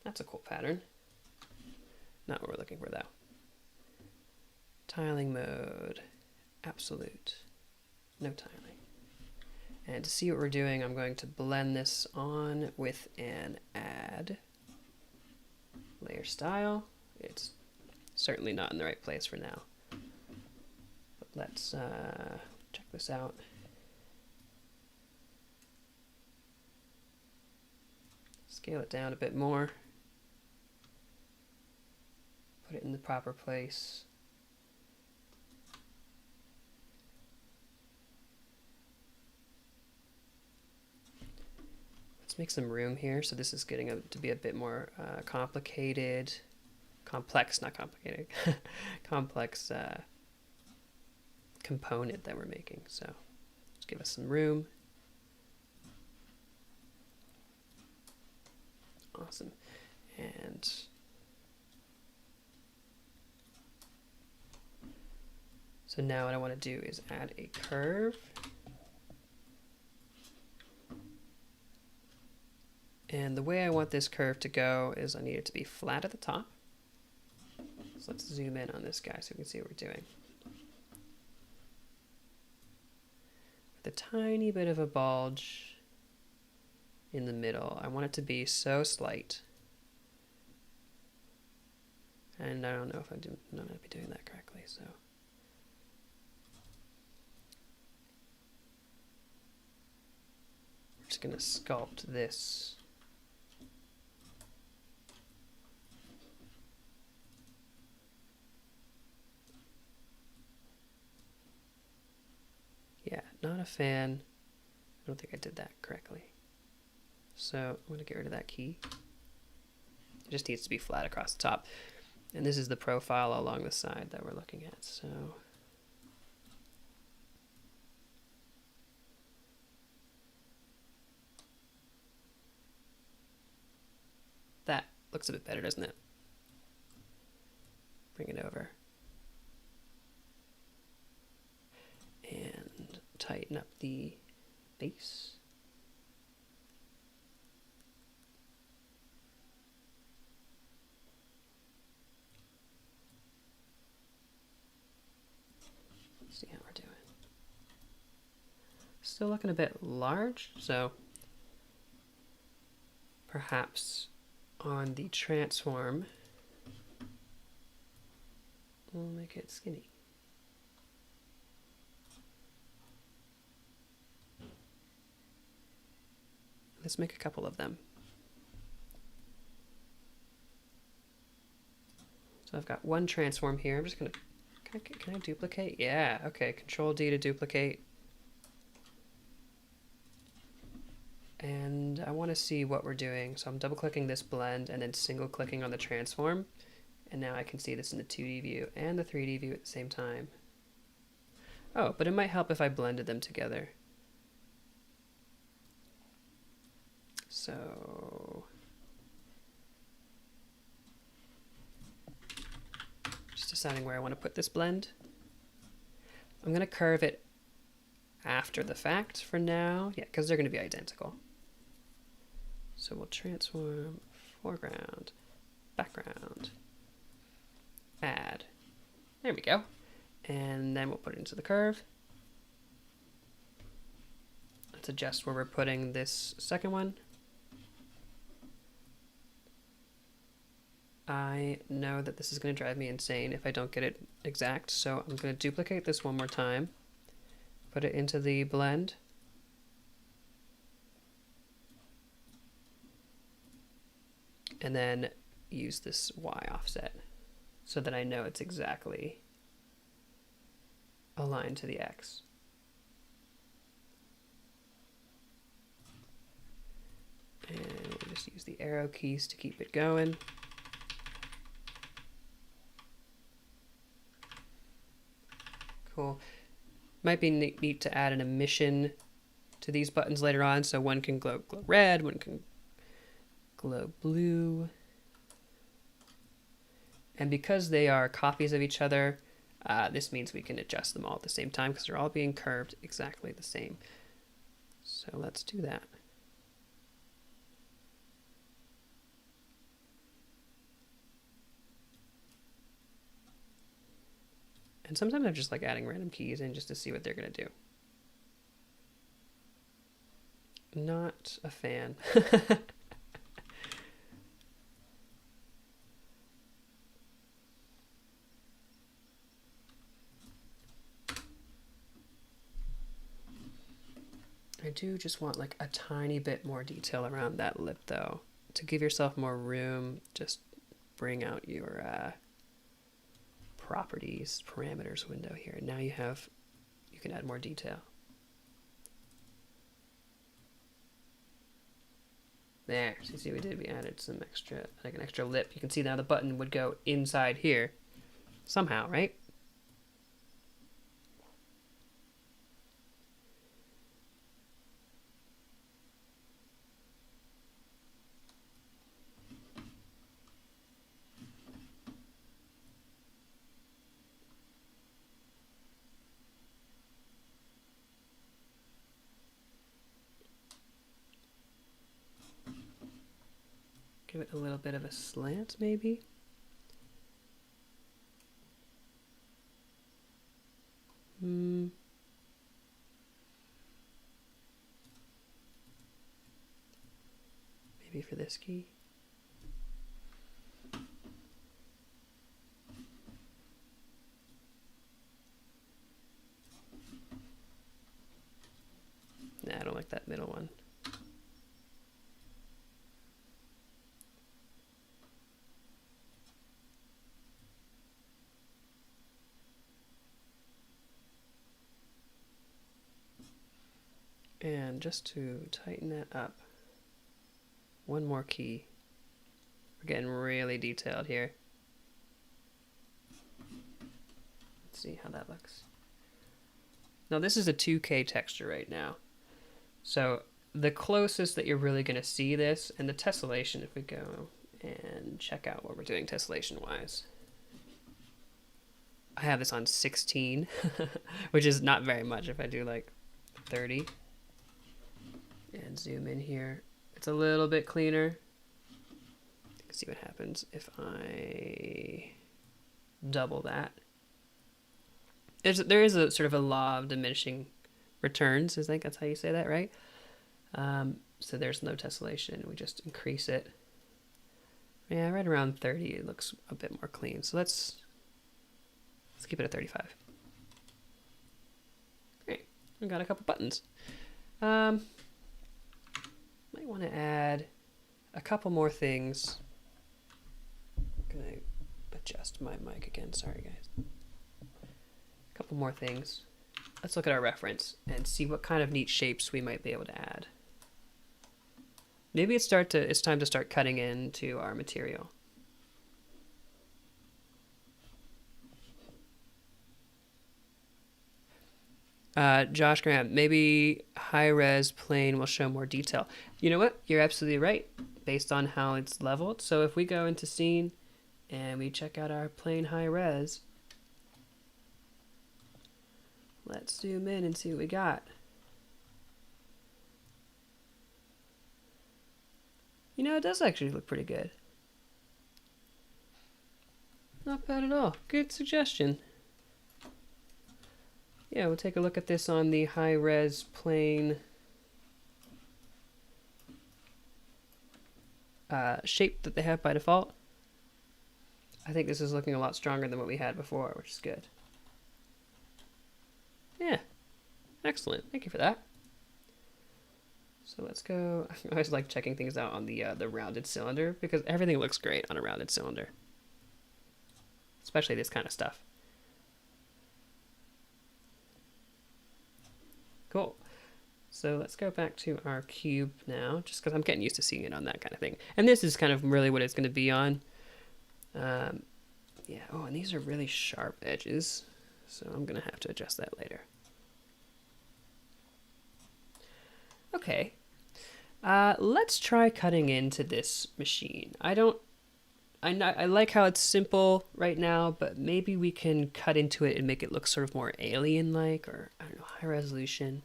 That's a cool pattern. Not what we're looking for though. Tiling mode, absolute, no tiling. And to see what we're doing, I'm going to blend this on with an add layer style. It's certainly not in the right place for now. But let's check this out. Scale it down a bit more. Put it in the proper place. Let's make some room here. So this is getting to be a bit more complicated. Complex, not complicated. Complex component that we're making. So let's give us some room. Awesome. And so now what I want to do is add a curve. And the way I want this curve to go is I need it to be flat at the top. So let's zoom in on this guy so we can see what we're doing. With a tiny bit of a bulge in the middle. I want it to be so slight. And I don't know if I'm not going to be doing that correctly, so. I'm just going to sculpt this. Yeah, not a fan. I don't think I did that correctly. So I'm going to get rid of that key. It just needs to be flat across the top. And this is the profile along the side that we're looking at. So that looks a bit better, doesn't it? Bring it over. And tighten up the base. See how we're doing. Still looking a bit large, so perhaps on the transform we'll make it skinny. Let's make a couple of them. So I've got one transform here. I'm just gonna, can I duplicate? Yeah, okay, Control D to duplicate. And I want to see what we're doing. So I'm double clicking this blend and then single clicking on the transform. And now I can see this in the 2D view and the 3D view at the same time. Oh, but it might help if I blended them together. So just deciding where I want to put this blend. I'm going to curve it after the fact for now. Yeah, because they're going to be identical. So we'll transform foreground, background, add. There we go. And then we'll put it into the curve. Let's adjust where we're putting this second one. I know that this is going to drive me insane if I don't get it exact, so I'm going to duplicate this one more time. put it into the blend. And then use this Y offset so that I know it's exactly aligned to the X. And we'll just use the arrow keys to keep it going. Cool. Might be neat to add an emission to these buttons later on, so one can glow red, one can glow blue. And because they are copies of each other, this means we can adjust them all at the same time because they're all being curved exactly the same. So let's do that. And sometimes I just like adding random keys in just to see what they're going to do. Not a fan. I do just want like a tiny bit more detail around that lip though. To give yourself more room, just bring out your properties, parameters window here. Now you can add more detail. There, so you see what we did? We added some extra, like an extra lip. You can see now the button would go inside here somehow, right? Give it a little bit of a slant, maybe. Maybe for this key. Nah, I don't like that middle one. And just to tighten that up, one more key. We're getting really detailed here. Let's see how that looks. Now this is a 2K texture right now. So the closest that you're really going to see this, and the tessellation, if we go and check out what we're doing tessellation wise. I have this on 16, which is not very much if I do like 30. And zoom in here. It's a little bit cleaner. Let's see what happens if I double that. There is a sort of a law of diminishing returns. I think that's how you say that, right? So there's no tessellation. We just increase it. Yeah, right around 30, it looks a bit more clean. So let's keep it at 35. Great, we got a couple buttons. Might want to add a couple more things. I'm gonna adjust my mic again. Sorry, guys. A couple more things. Let's look at our reference and see what kind of neat shapes we might be able to add. Maybe it's time to start cutting into our material. Josh Graham, maybe high-res plane will show more detail. You know what? You're absolutely right, based on how it's leveled. So if we go into scene and we check out our plane high-res, let's zoom in and see what we got. You know, it does actually look pretty good. Not bad at all. Good suggestion. Yeah, we'll take a look at this on the high-res plane shape that they have by default. I think this is looking a lot stronger than what we had before, which is good. Yeah, Excellent. Thank you for that. So let's go. I always like checking things out on the rounded cylinder because everything looks great on a rounded cylinder, especially this kind of stuff. Cool. So let's go back to our cube now, just because I'm getting used to seeing it on that kind of thing. And this is kind of really what it's going to be on. Yeah. Oh, and these are really sharp edges, so I'm going to have to adjust that later. Okay. Let's try cutting into this machine. I like how it's simple right now, but maybe we can cut into it and make it look sort of more alien-like, or I don't know, high resolution.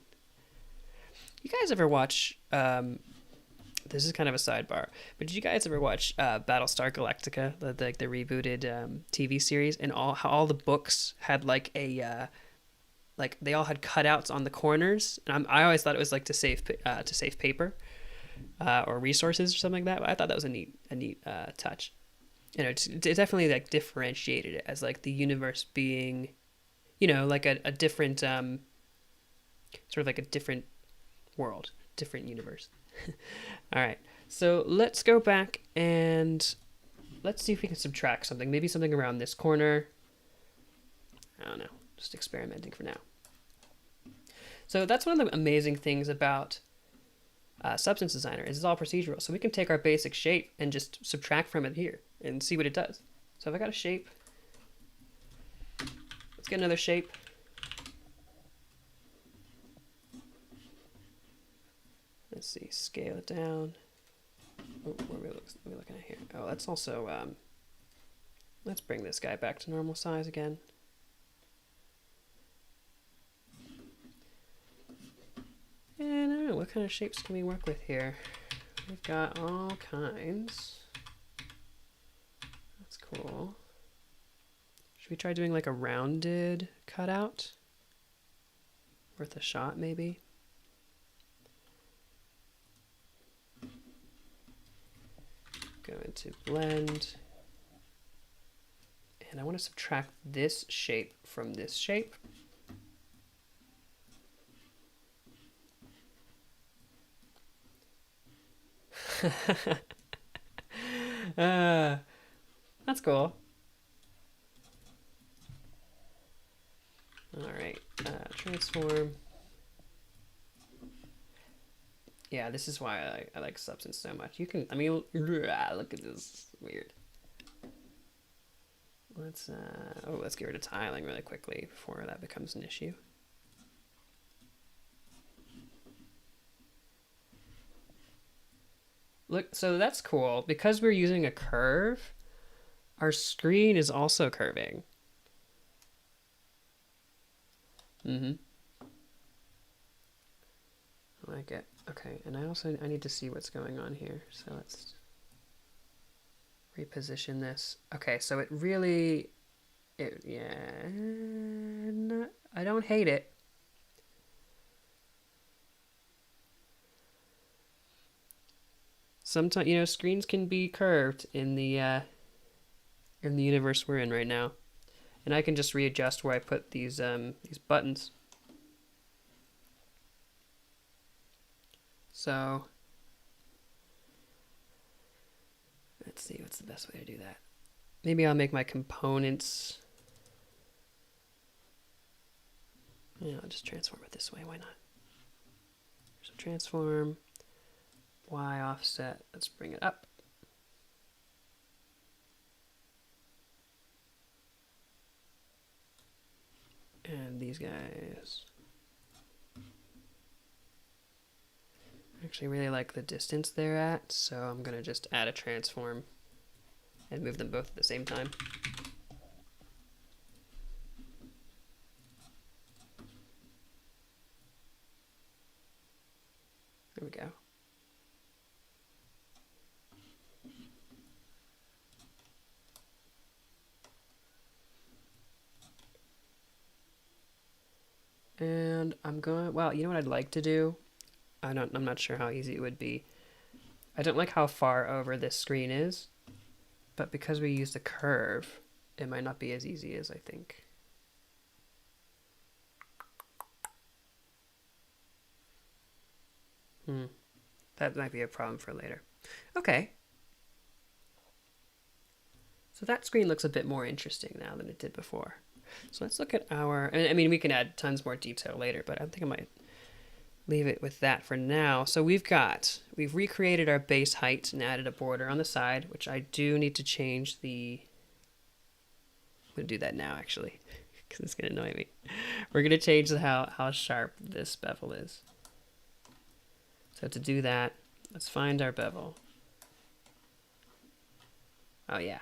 You guys ever watch? This is kind of a sidebar, but did you guys ever watch Battlestar Galactica, the rebooted TV series, and how all the books had like a like they all had cutouts on the corners, and I always thought it was like to save paper or resources or something like that. But I thought that was a neat touch. You know, it definitely like differentiated it as like the universe being, you know, like a different sort of like a different world, different universe. All right, so let's go back and let's see if we can subtract something. Maybe something around this corner. I don't know, just experimenting for now. So that's one of the amazing things about Substance Designer is it's all procedural. So we can take our basic shape and just subtract from it here and see what it does. So if I got a shape, let's get another shape. Let's see, scale it down. Oh, what are we looking at here? Oh, let's also, let's bring this guy back to normal size again. And I don't know, what kind of shapes can we work with here? We've got all kinds. That's cool. Should we try doing like a rounded cutout? Worth a shot, maybe? Go into blend. And I want to subtract this shape from this shape. That's cool. All right, transform. Yeah, this is why I like Substance so much. You can, I mean, look at this, weird. Let's get rid of tiling really quickly before that becomes an issue. Look, so that's cool. Because we're using a curve, our screen is also curving. I like it. Okay, and I need to see what's going on here. So let's reposition this. Okay, so it really, I don't hate it. Sometimes, you know, screens can be curved in the universe we're in right now, and I can just readjust where I put these buttons. So let's see what's the best way to do that. Maybe I'll make my components. Yeah, I'll just transform it this way. Why not? So transform. Y offset, let's bring it up. And these guys. I actually really like the distance they're at, so I'm going to just add a transform and move them both at the same time. There we go. And I'm going, well, you know what I'd like to do? I'm not sure how easy it would be. I don't like how far over this screen is, but because we used a curve, it might not be as easy as I think. That might be a problem for later. Okay. So that screen looks a bit more interesting now than it did before. So let's look at our, I mean, we can add tons more detail later, but I think I might leave it with that for now. So we've recreated our base height and added a border on the side, which I do need to change the, I'm going to do that now actually, because it's going to annoy me. We're going to change how sharp this bevel is. So to do that, let's find our bevel. Oh yeah.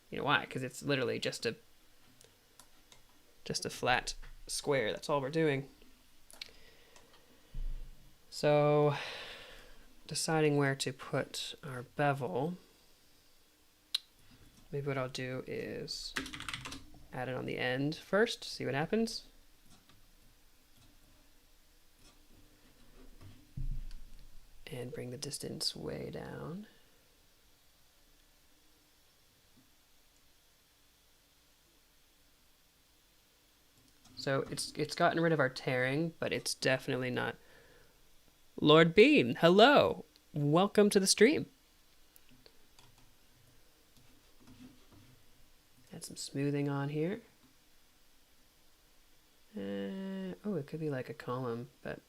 You know why? Because it's literally just a flat square. That's all we're doing. So deciding where to put our bevel, maybe what I'll do is add it on the end first, see what happens. And bring the distance way down. So it's gotten rid of our tearing, but it's definitely not. Lord Bean, hello. Welcome to the stream. Add some smoothing on here. Oh, it could be like a column, but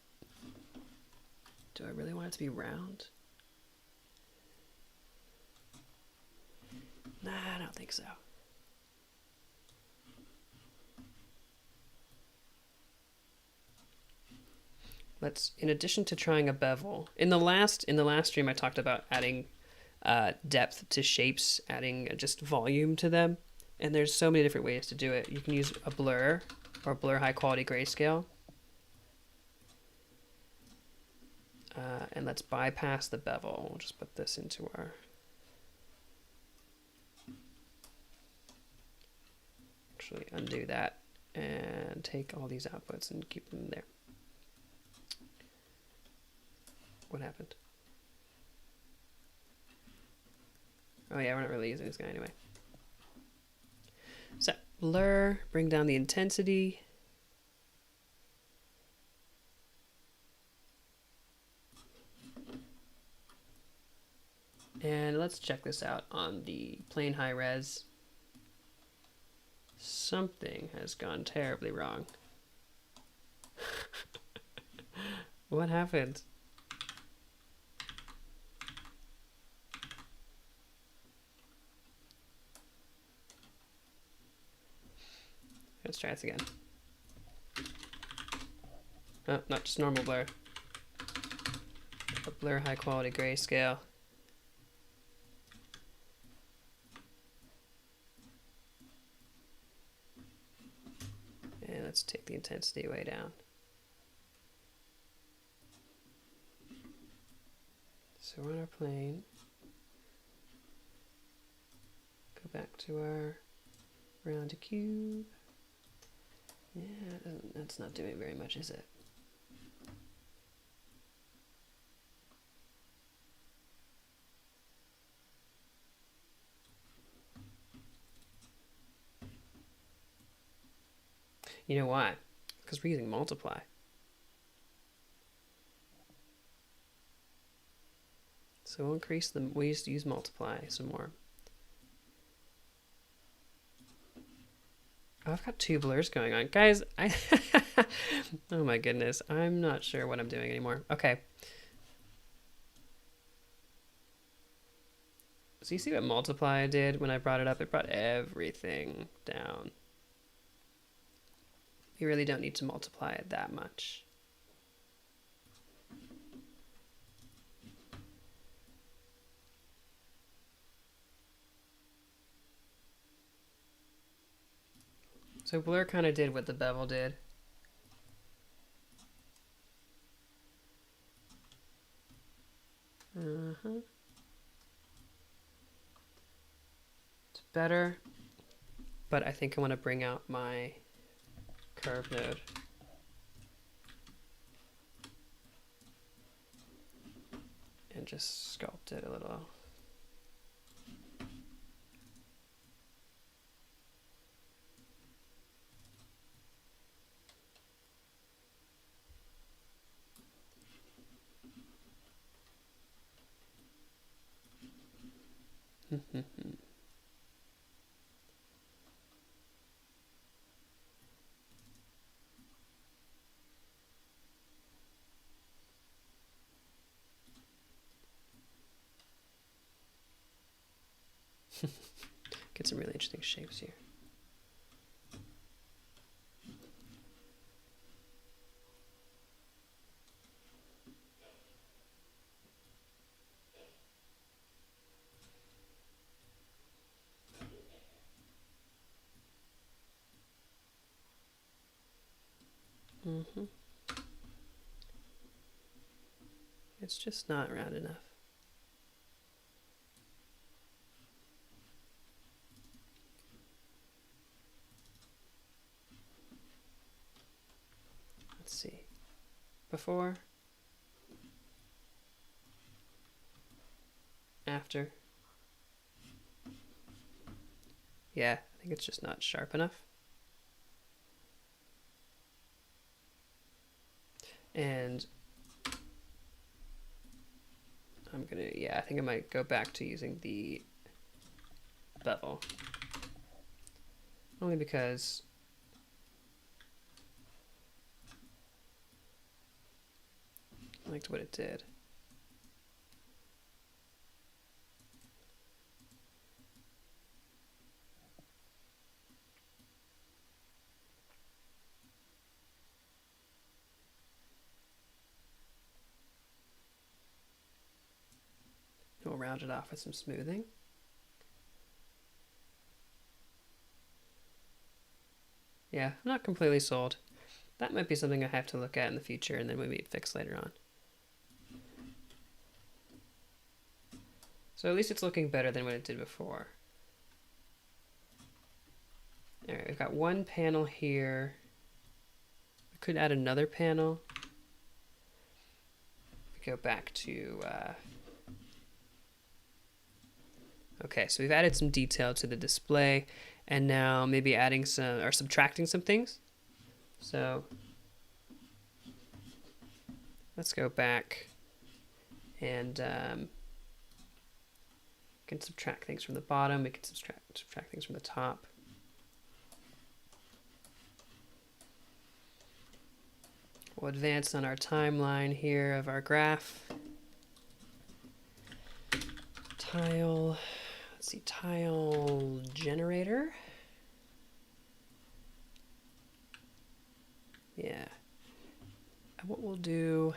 do I really want it to be round? Nah, I don't think so. Let's, in addition to trying a bevel, in the last stream I talked about adding depth to shapes, adding just volume to them, and there's so many different ways to do it. You can use a blur or blur high quality grayscale. And let's bypass the bevel. We'll just put this into our, actually undo that and take all these outputs and keep them there. What happened? Oh yeah, we're not really using this guy anyway. So blur, bring down the intensity. And let's check this out on the plain high res. Something has gone terribly wrong. What happened? Let's try this again. Oh, not just normal blur. A blur high quality grayscale. And let's take the intensity way down. So we're on our plane. Go back to our round cube. Yeah, that's not doing very much, is it? You know why? Because we're using multiply. So we'll increase the, we used to use multiply some more. Oh, I've got two blurs going on. Guys, oh my goodness. I'm not sure what I'm doing anymore. Okay. So you see what multiply did when I brought it up? It brought everything down. You really don't need to multiply it that much. So blur kind of did what the bevel did. It's better, but I think I want to bring out my curve node. And just sculpt it a little. Get some really interesting shapes here. It's just not round enough. Let's see. Before. After. Yeah, I think it's just not sharp enough. And I'm gonna, I think I might go back to using the bevel. Only because I liked what it did. We'll round it off with some smoothing. Yeah, I'm not completely sold. That might be something I have to look at in the future and then maybe fix later on. So at least it's looking better than what it did before. Alright, we've got one panel here. We could add another panel. We go back to... Okay, so we've added some detail to the display, and now maybe adding some, or subtracting some things. So let's go back and we can subtract things from the bottom, we can subtract things from the top. We'll advance on our timeline here of our graph. Tile, let's see, tile generator. Yeah. And what we'll do,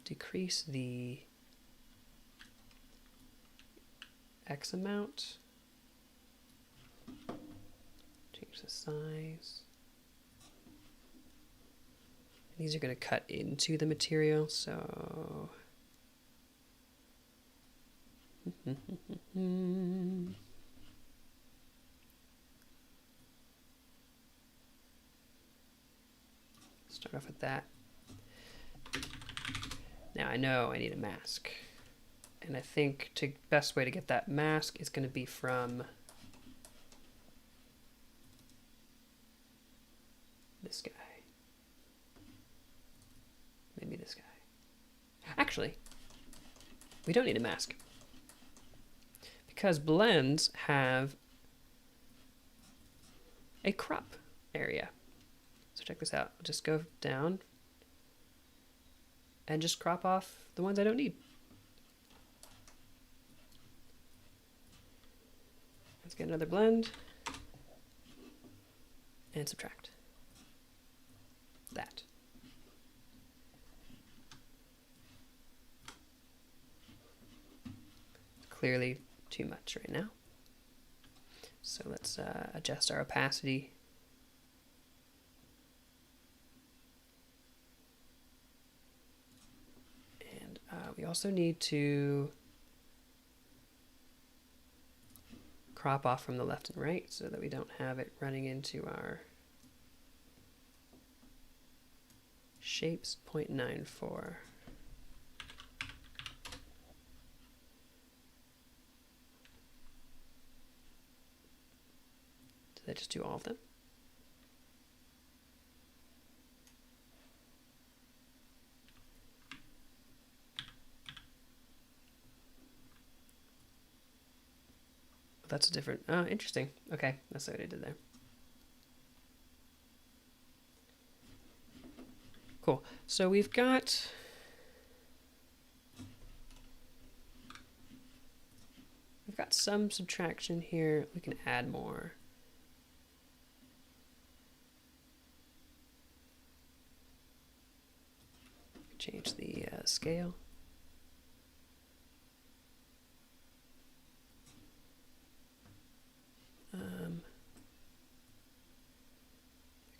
decrease the X amount, change the size. These are going to cut into the material, so start off with that. Now I know I need a mask, and I think the best way to get that mask is going to be from this guy. Maybe this guy. Actually, we don't need a mask because blends have a crop area. So check this out. I'll just go down and just crop off the ones I don't need. Let's get another blend and subtract that. Clearly too much right now. So let's adjust our opacity. And we also need to crop off from the left and right so that we don't have it running into our shapes. 0.94. Did I just do all of them? that's a different, oh, interesting. Okay, that's what I did there. Cool. So we've got some subtraction here. We can add more. Change the scale. We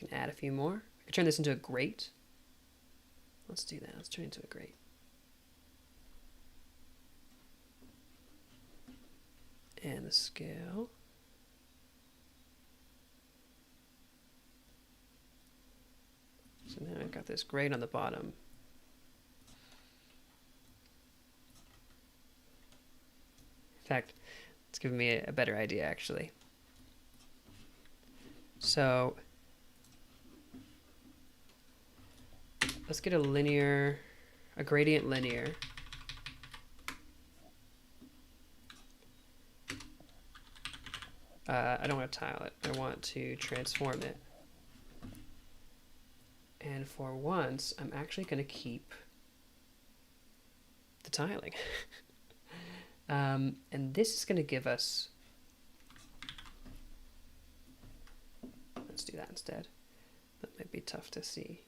can add a few more. I can turn this into a grate. Let's do that. Let's turn it into a grate. And the scale. So now I've got this grate on the bottom. In fact, it's giving me a better idea actually. So let's get a gradient linear. I don't want to tile it. I want to transform it. And for once, I'm actually going to keep the tiling. And this is going to give us, let's do that instead. That might be tough to see.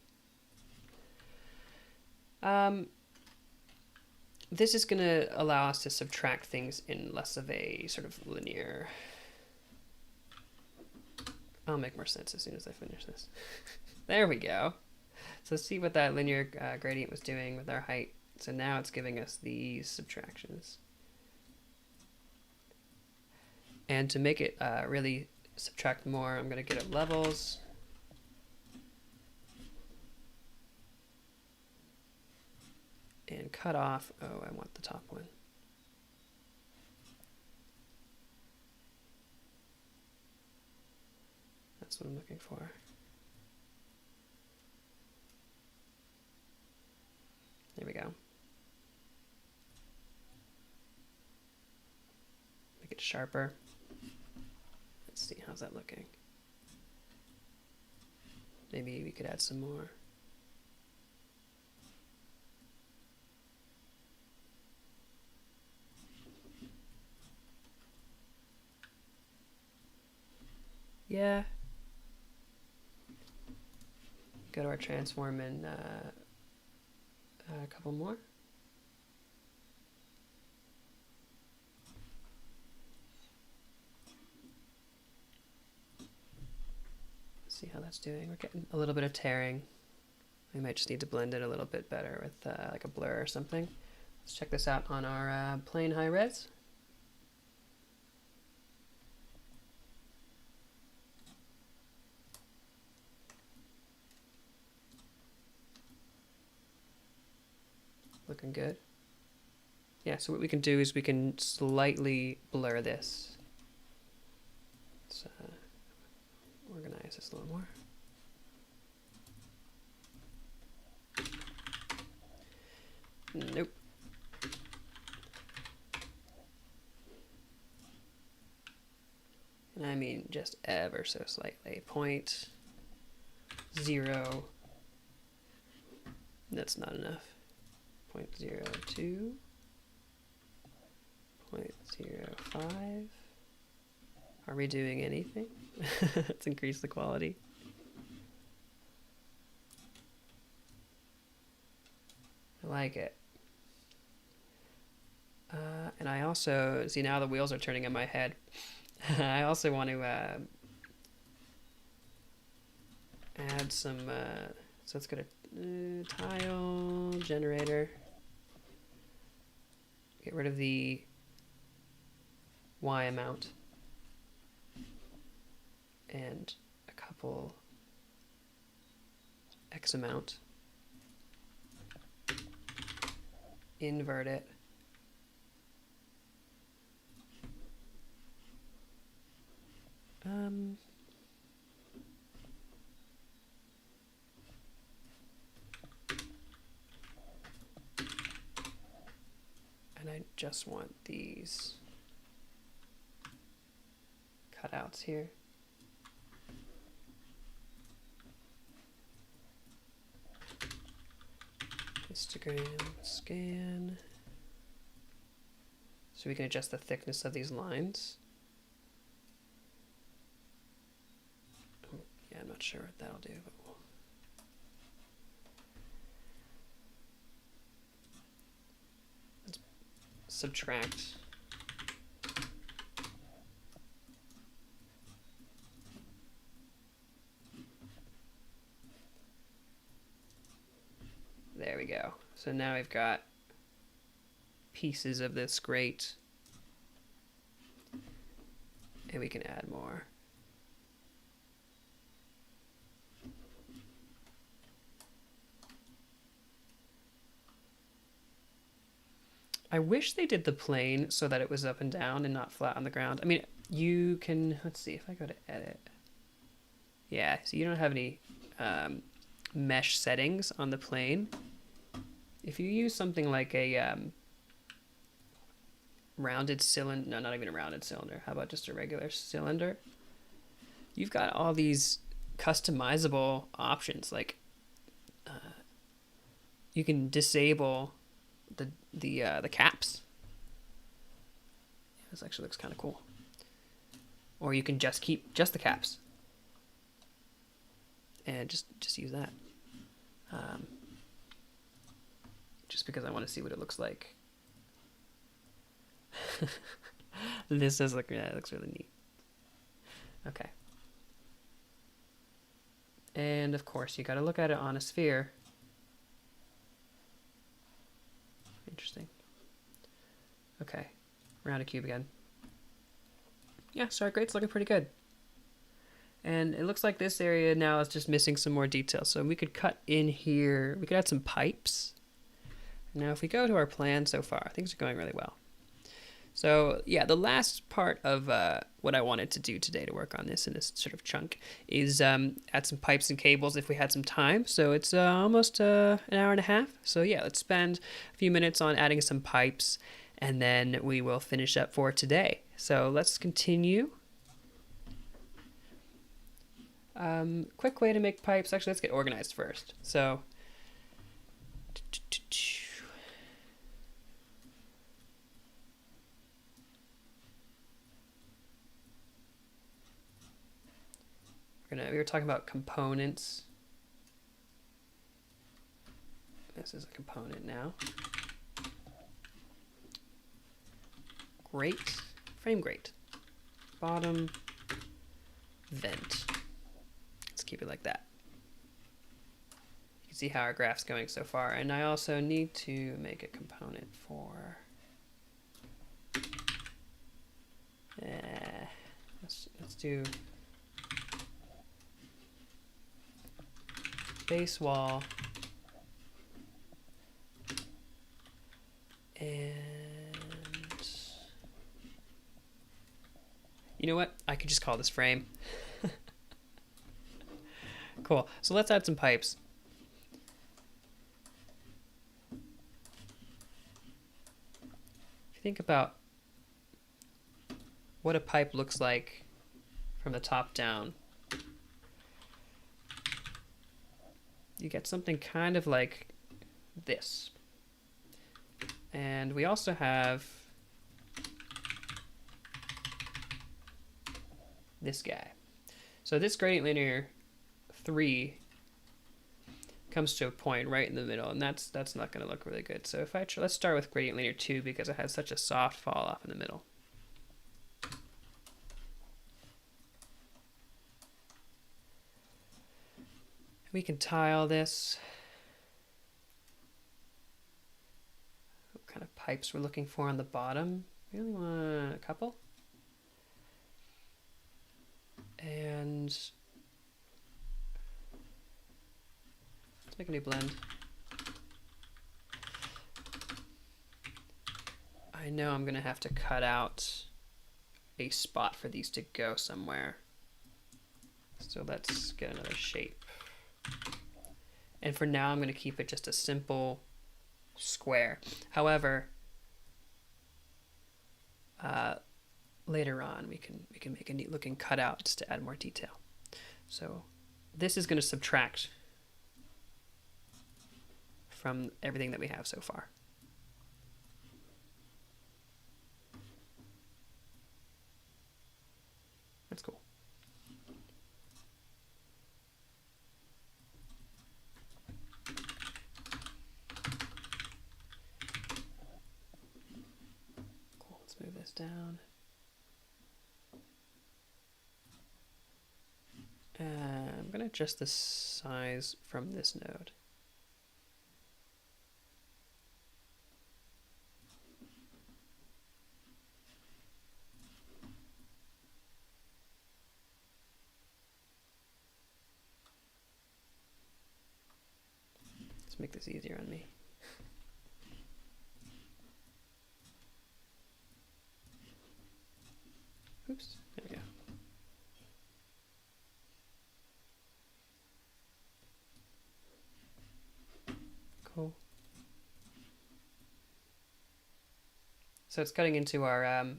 This is going to allow us to subtract things in less of a sort of linear. I'll make more sense as soon as I finish this. There we go. So see what that linear gradient was doing with our height. So now it's giving us these subtractions. And to make it really subtract more, I'm going to get at levels. And cut off. Oh, I want the top one. That's what I'm looking for. There we go. Make it sharper. Let's see, how's that looking? Maybe we could add some more. Yeah. Go to our transform and a couple more. See how that's doing. We're getting a little bit of tearing. We might just need to blend it a little bit better with like a blur or something. Let's check this out on our plain high res. Looking good. Yeah, so what we can do is we can slightly blur this. Let's organize this a little more. Nope. And I mean just ever so slightly. 0.0. That's not enough. 0.02. 0.05. Are we doing anything? Let's increase the quality. I like it. And I also, see now the wheels are turning in my head. I also want to add some, so let's go to tile generator. Get rid of the Y amount. And a couple X amount. Invert it. And I just want these cutouts here. Histogram, scan. So we can adjust the thickness of these lines. Oh, yeah, I'm not sure what that'll do, but we'll... Let's subtract. There we go. So now we've got pieces of this grate, and we can add more. I wish they did the plane so that it was up and down and not flat on the ground. I mean, you can, let's see if I go to edit. Yeah, so you don't have any mesh settings on the plane. If you use something like a rounded cylinder, no, not even a rounded cylinder, how about just a regular cylinder? You've got all these customizable options, like you can disable the caps. This actually looks kind of cool. Or you can just keep just the caps and just use that. Just because I want to see what it looks like. This does look, yeah, it looks really neat. Okay. And of course, you got to look at it on a sphere. Interesting. Okay, round a cube again. Yeah, star grate's looking pretty good. And it looks like this area now is just missing some more detail. So we could cut in here. We could add some pipes. Now, if we go to our plan so far, things are going really well. So yeah, the last part of what I wanted to do today to work on this in this sort of chunk is add some pipes and cables if we had some time. So it's almost an hour and a half. So yeah, let's spend a few minutes on adding some pipes, and then we will finish up for today. So let's continue. Quick way to make pipes. Actually, let's get organized first. So we were talking about components. This is a component now. Grate, frame grate, bottom vent. Let's keep it like that. You can see how our graph's going so far. And I also need to make a component for let's do base wall and you know what? I could just call this frame. Cool. So let's add some pipes. If you think about what a pipe looks like from the top down, you get something kind of like this. And we also have this guy. So this gradient linear 3 comes to a point right in the middle, and that's not going to look really good. So if let's start with gradient linear 2 because it has such a soft fall off in the middle. We can tile this. What kind of pipes we're looking for on the bottom? We only want a couple. And let's make a new blend. I know I'm going to have to cut out a spot for these to go somewhere. So let's get another shape. And for now, I'm going to keep it just a simple square. However, later on we can make a neat looking cutout just to add more detail. So this is going to subtract from everything that we have so far. That's cool. Cool, let's move this down. I'm going to adjust the size from this node. Let's make this easier on me. Oops, there we go. Cool. So it's cutting into our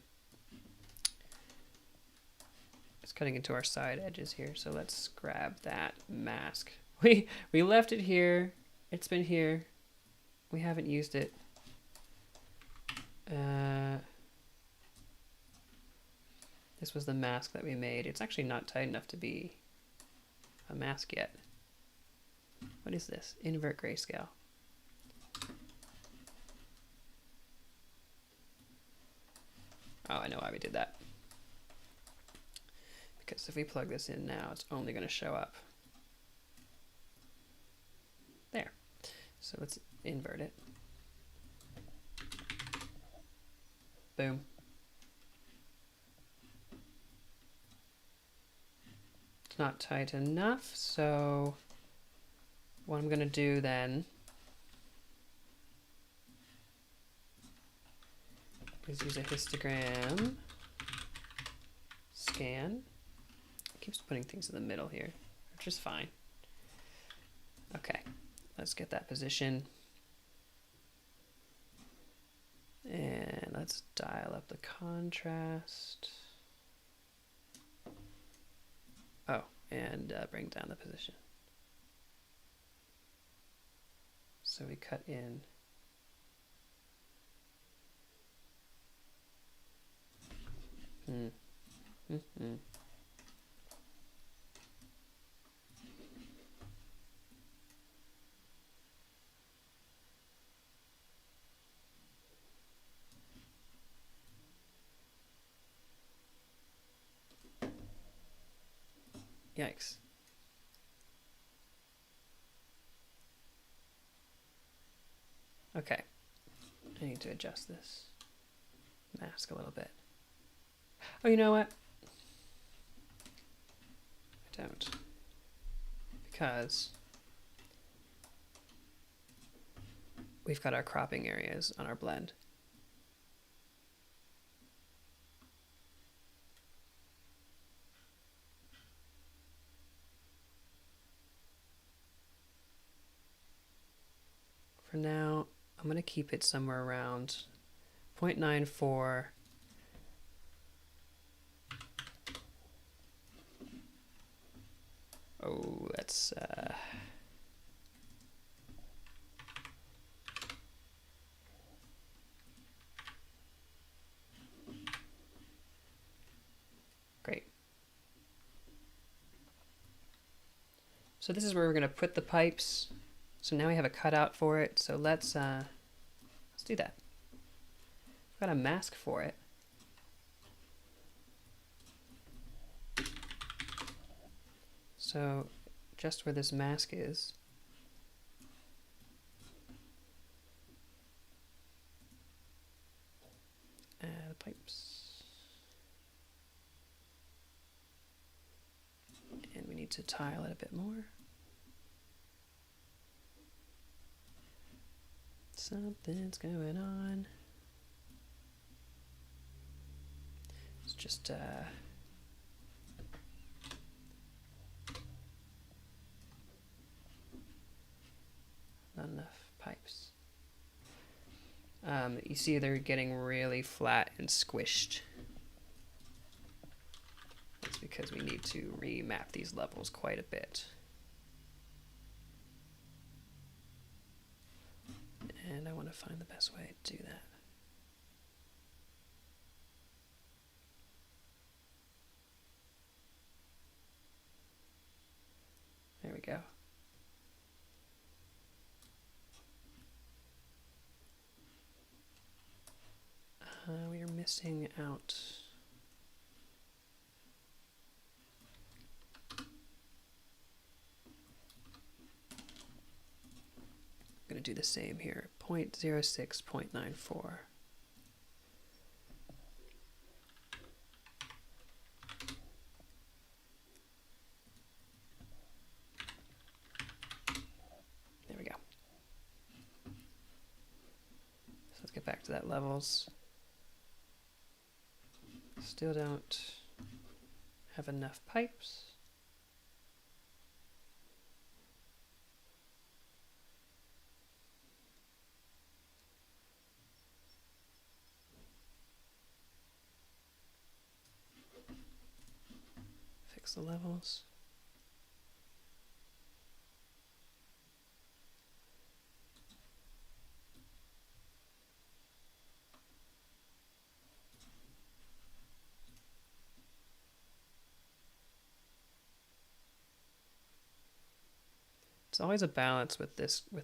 side edges here. So let's grab that mask. We left it here. It's been here. We haven't used it. This was the mask that we made. It's actually not tight enough to be a mask yet. What is this? Invert grayscale. Oh, I know why we did that. Because if we plug this in now, it's only going to show up there. So let's invert it. Boom. It's not tight enough, so what I'm going to do then is use a histogram scan. It keeps putting things in the middle here, which is fine. Okay, let's get that position. And let's dial up the contrast. Oh, and bring down the position. So we cut in. Yikes. Okay. I need to adjust this mask a little bit. Oh, you know what? I don't. Because we've got our cropping areas on our blend. For now, I'm going to keep it somewhere around 0.94. Oh, that's great. So this is where we're going to put the pipes. So now we have a cutout for it. So let's do that. We've got a mask for it. So just where this mask is, the pipes, and we need to tile it a bit more. Something's going on. It's just not enough pipes. You see they're getting really flat and squished. because we need to remap these levels quite a bit. And I want to find the best way to do that. There we go. We are missing out. I'm going to do the same here. 0.06, 0.94. There we go. So let's get back to that levels. Still don't have enough pipes. Fix the levels. It's always a balance with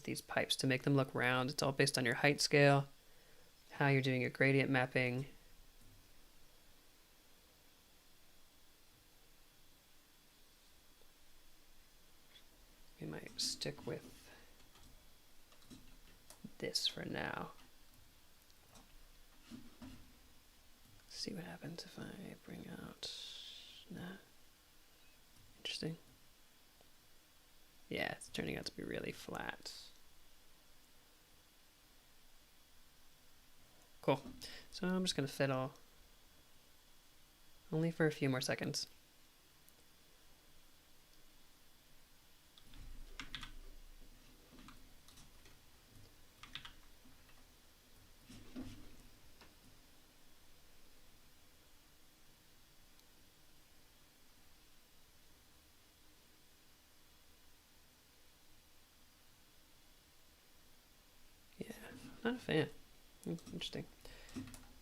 these pipes to make them look round. It's all based on your height scale, how you're doing your gradient mapping. We might stick with this for now. See what happens if I bring out, nah, interesting. Yeah, it's turning out to be really flat. Cool. So I'm just going to fiddle only for a few more seconds. Not a fan. Interesting.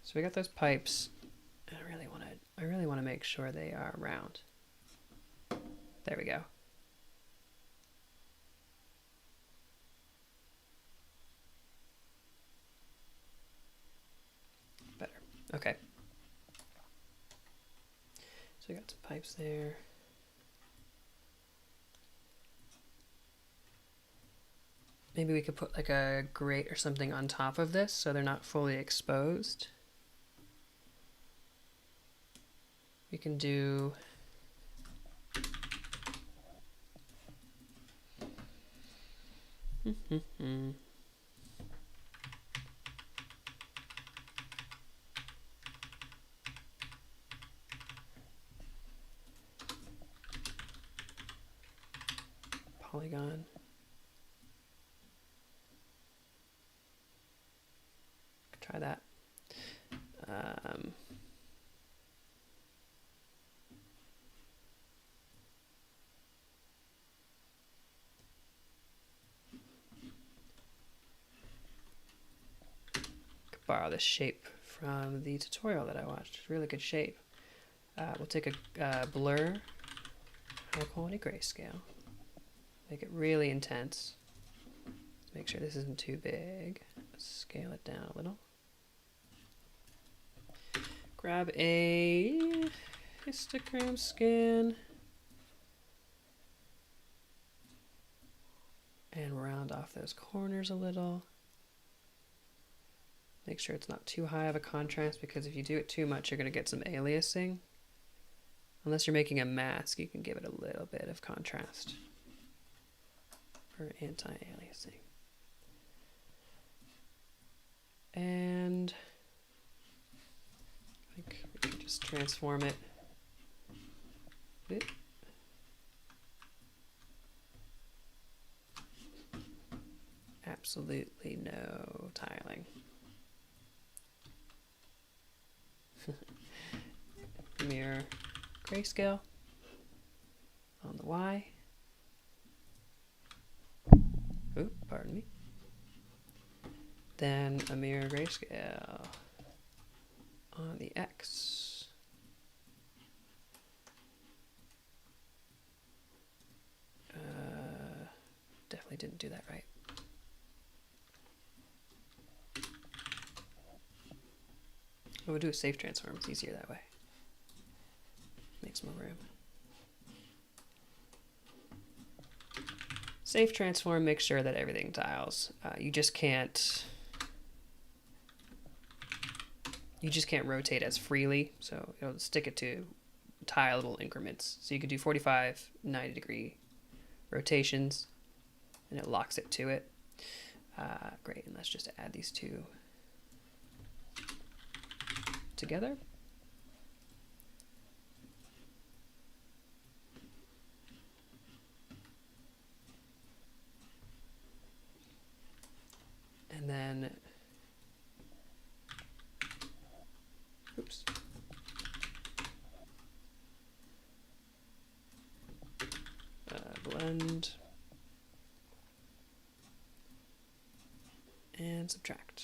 So we got those pipes. I really want to make sure they are round. There we go. Better. Okay. So we got some pipes there. Maybe we could put like a grate or something on top of this so they're not fully exposed. We can do polygon. Try that. Could borrow this shape from the tutorial that I watched. Really good shape. We'll take a blur, high quality grayscale, make it really intense. Make sure this isn't too big. Scale it down a little. Grab a histogram scan and round off those corners a little. Make sure it's not too high of a contrast, because if you do it too much, you're going to get some aliasing. Unless you're making a mask, you can give it a little bit of contrast for anti-aliasing. And I think we can just transform it. Absolutely no tiling. Mirror grayscale. on the Y. Oop, pardon me. Then a mirror grayscale on the X. Definitely didn't do that right. We'll do a safe transform. It's easier that way. Makes more room. Safe transform makes sure that everything tiles. You just can't rotate as freely, so it'll stick it to tileable increments. So you could do 45, 90 degree rotations, and it locks it to it. Great, and let's just add these two together. And then, oops. Blend and subtract.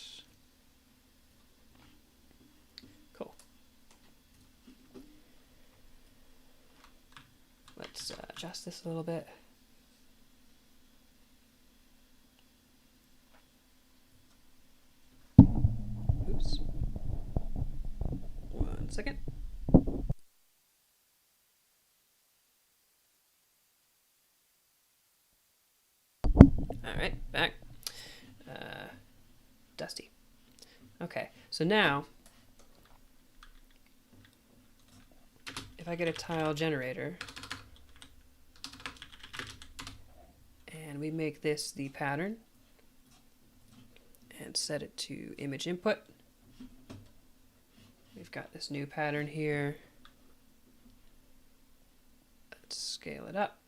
Cool. Let's adjust this a little bit. Oops. 1 second. All right, back. Dusty. Okay, so now, if I get a tile generator, and we make this the pattern, and set it to image input, we've got this new pattern here. Let's scale it up.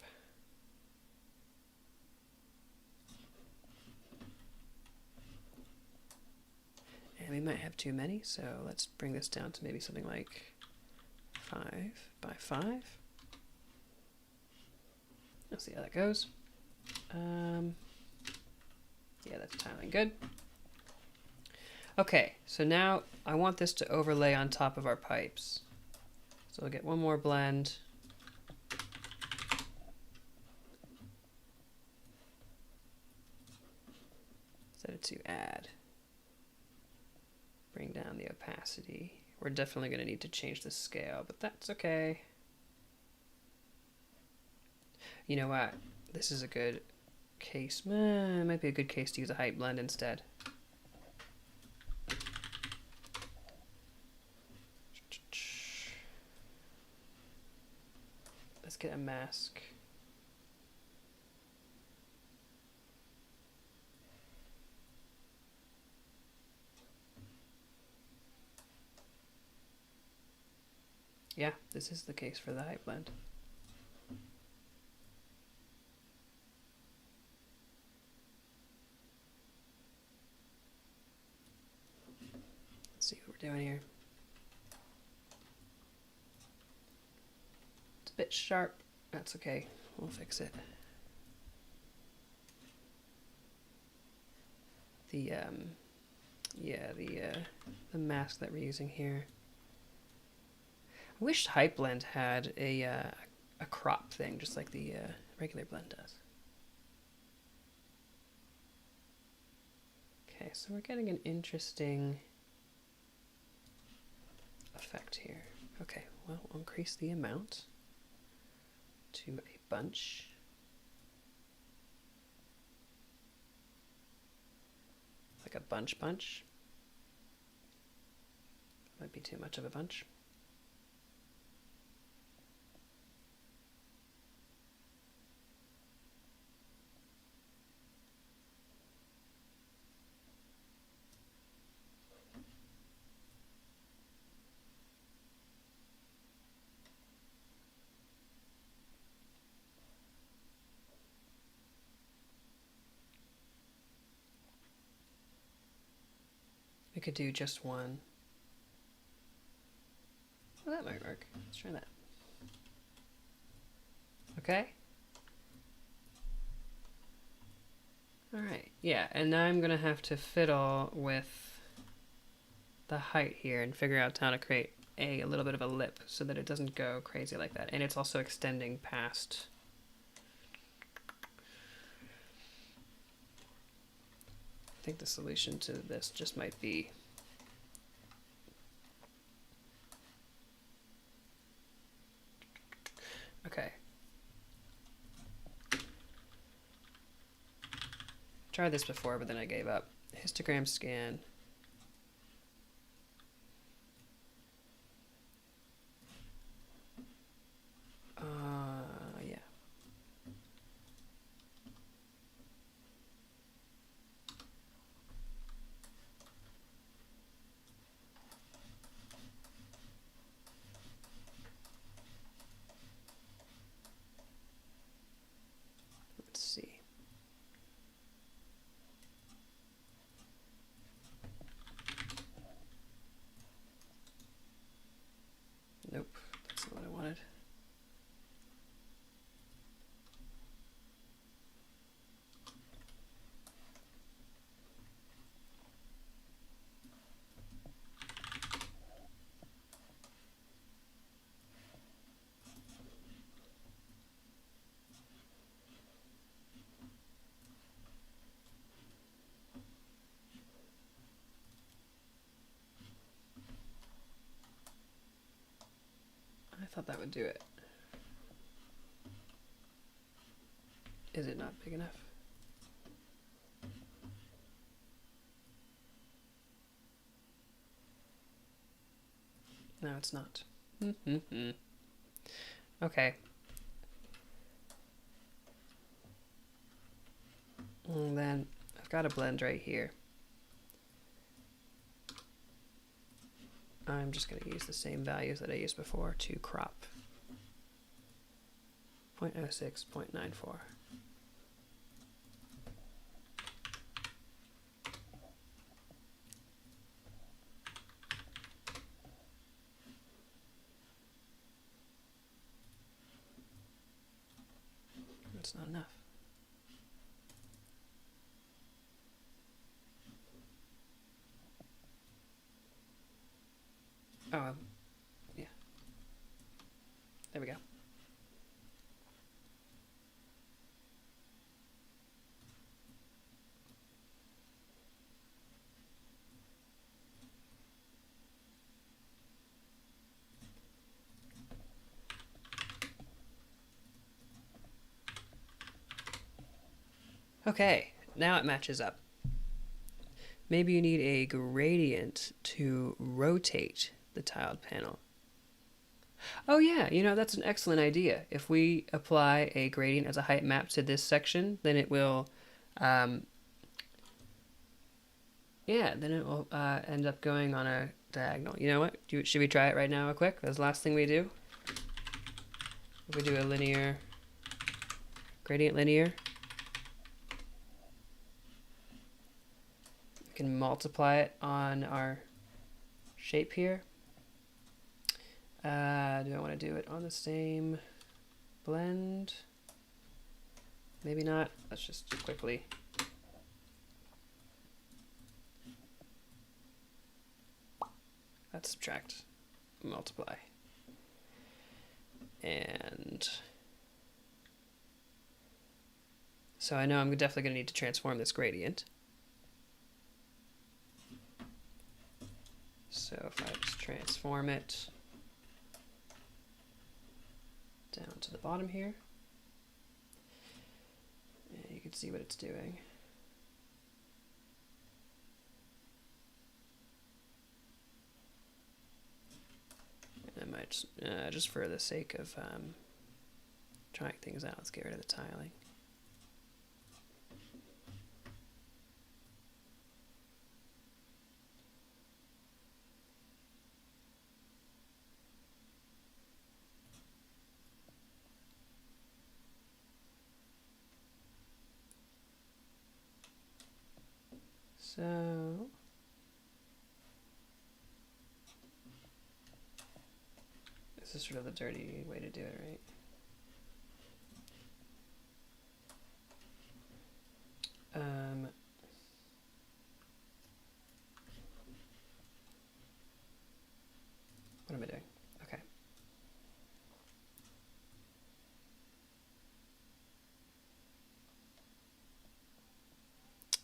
And we might have too many, so let's bring this down to maybe something like 5 by 5. Let's see how that goes. Yeah, that's tiling good. Okay, so now I want this to overlay on top of our pipes. So we'll get one more blend. Set it to add. Bring down the opacity. We're definitely going to need to change the scale, but that's okay. You know what? This is a good case. It might be a good case to use a height blend instead. Let's get a mask. Yeah, this is the case for the height blend. Let's see what we're doing here. It's a bit sharp. That's okay. We'll fix it. The mask that we're using here. I wish Hype Blend had a crop thing, just like the regular blend does. Okay, so we're getting an interesting effect here. Okay, well, we'll increase the amount to a bunch. Like a bunch. Might be too much of a bunch. We could do just one. Well, that might work. Let's try that. Okay. All right, yeah, and now I'm gonna have to fiddle with the height here and figure out how to create a little bit of a lip so that it doesn't go crazy like that. And it's also extending past. I think the solution to this just might be okay. Tried this before, but then I gave up. Histogram scan. Yeah. Let's see. Nope, that's not what I wanted. I thought that would do it. Is it not big enough? No, it's not. Okay. And then I've got a blend right here. I'm just going to use the same values that I used before to crop. 0.06, 0.94. That's not enough. Oh, yeah. There we go. Okay, now it matches up. Maybe you need a gradient to rotate the tiled panel. Oh yeah, you know, that's an excellent idea. If we apply a gradient as a height map to this section, then it will, end up going on a diagonal. You know what? Should we try it right now real quick? That's the last thing we do. If we do a linear, gradient linear, we can multiply it on our shape here. Do I want to do it on the same blend? Maybe not. Let's just quickly. Let's subtract, multiply. And so I know I'm definitely going to need to transform this gradient. So if I just transform it down to the bottom here, and you can see what it's doing. And I might, just for the sake of trying things out, let's get rid of the tiling. So this is sort of the dirty way to do it, right?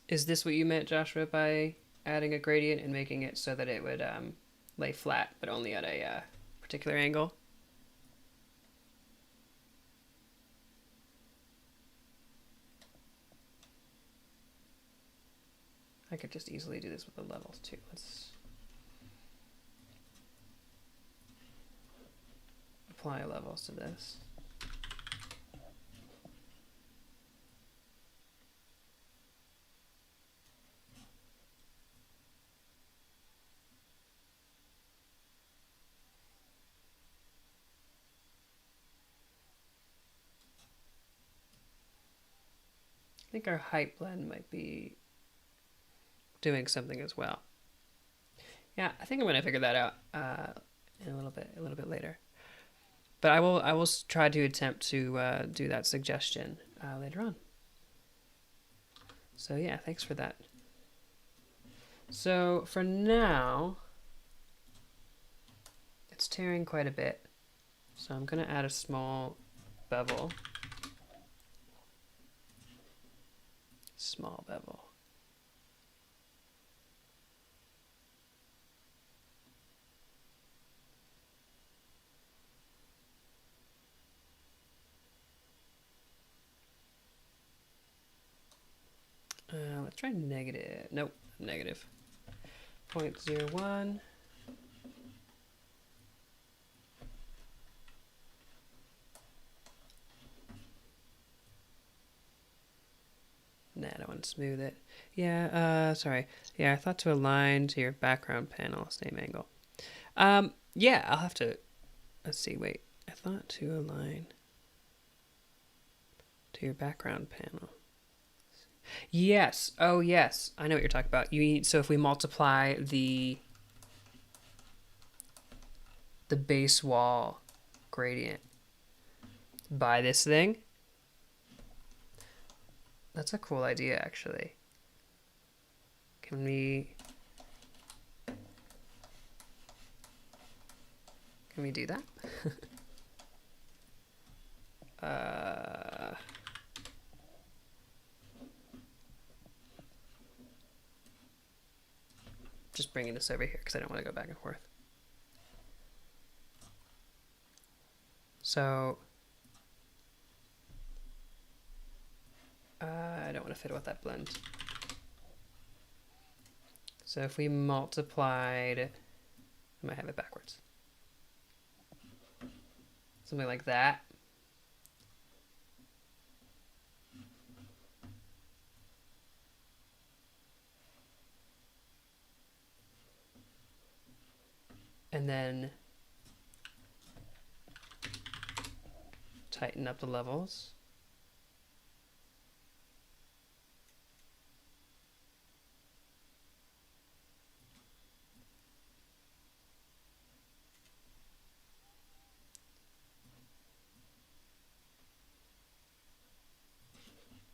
Is this what you meant, Joshua, by adding a gradient and making it so that it would lay flat, but only at a particular angle? I could just easily do this with the levels too. Let's apply levels to this. I think our height blend might be doing something as well. Yeah, I think I'm going to figure that out in a little bit later. But I will try to attempt to do that suggestion later on. So yeah, thanks for that. So for now, it's tearing quite a bit. So I'm going to add a small bevel. Small bevel. Let's try negative. Nope, negative. 0.01. Nah, I don't want to smooth it. Yeah, sorry. Yeah, I thought to align to your background panel, same angle. Yeah, I'll have to, let's see, wait. I thought to align to your background panel. Yes. Oh, yes. I know what you're talking about. So if we multiply the base wall gradient by this thing, that's a cool idea, actually. Can we do that? Just bringing this over here because I don't want to go back and forth. So I don't want to fiddle with that blend. So if we multiplied, I might have it backwards. Something like that. And then tighten up the levels.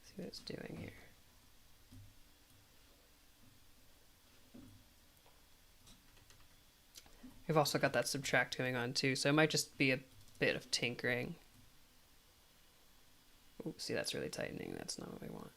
See what it's doing here. We've also got that subtract going on too, so it might just be a bit of tinkering. Ooh, see, that's really tightening. That's not what we want.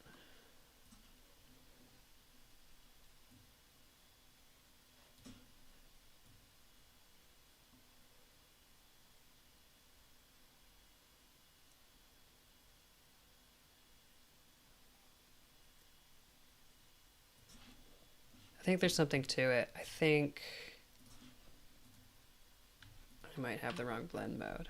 I think there's something to it. I think I might have the wrong blend mode.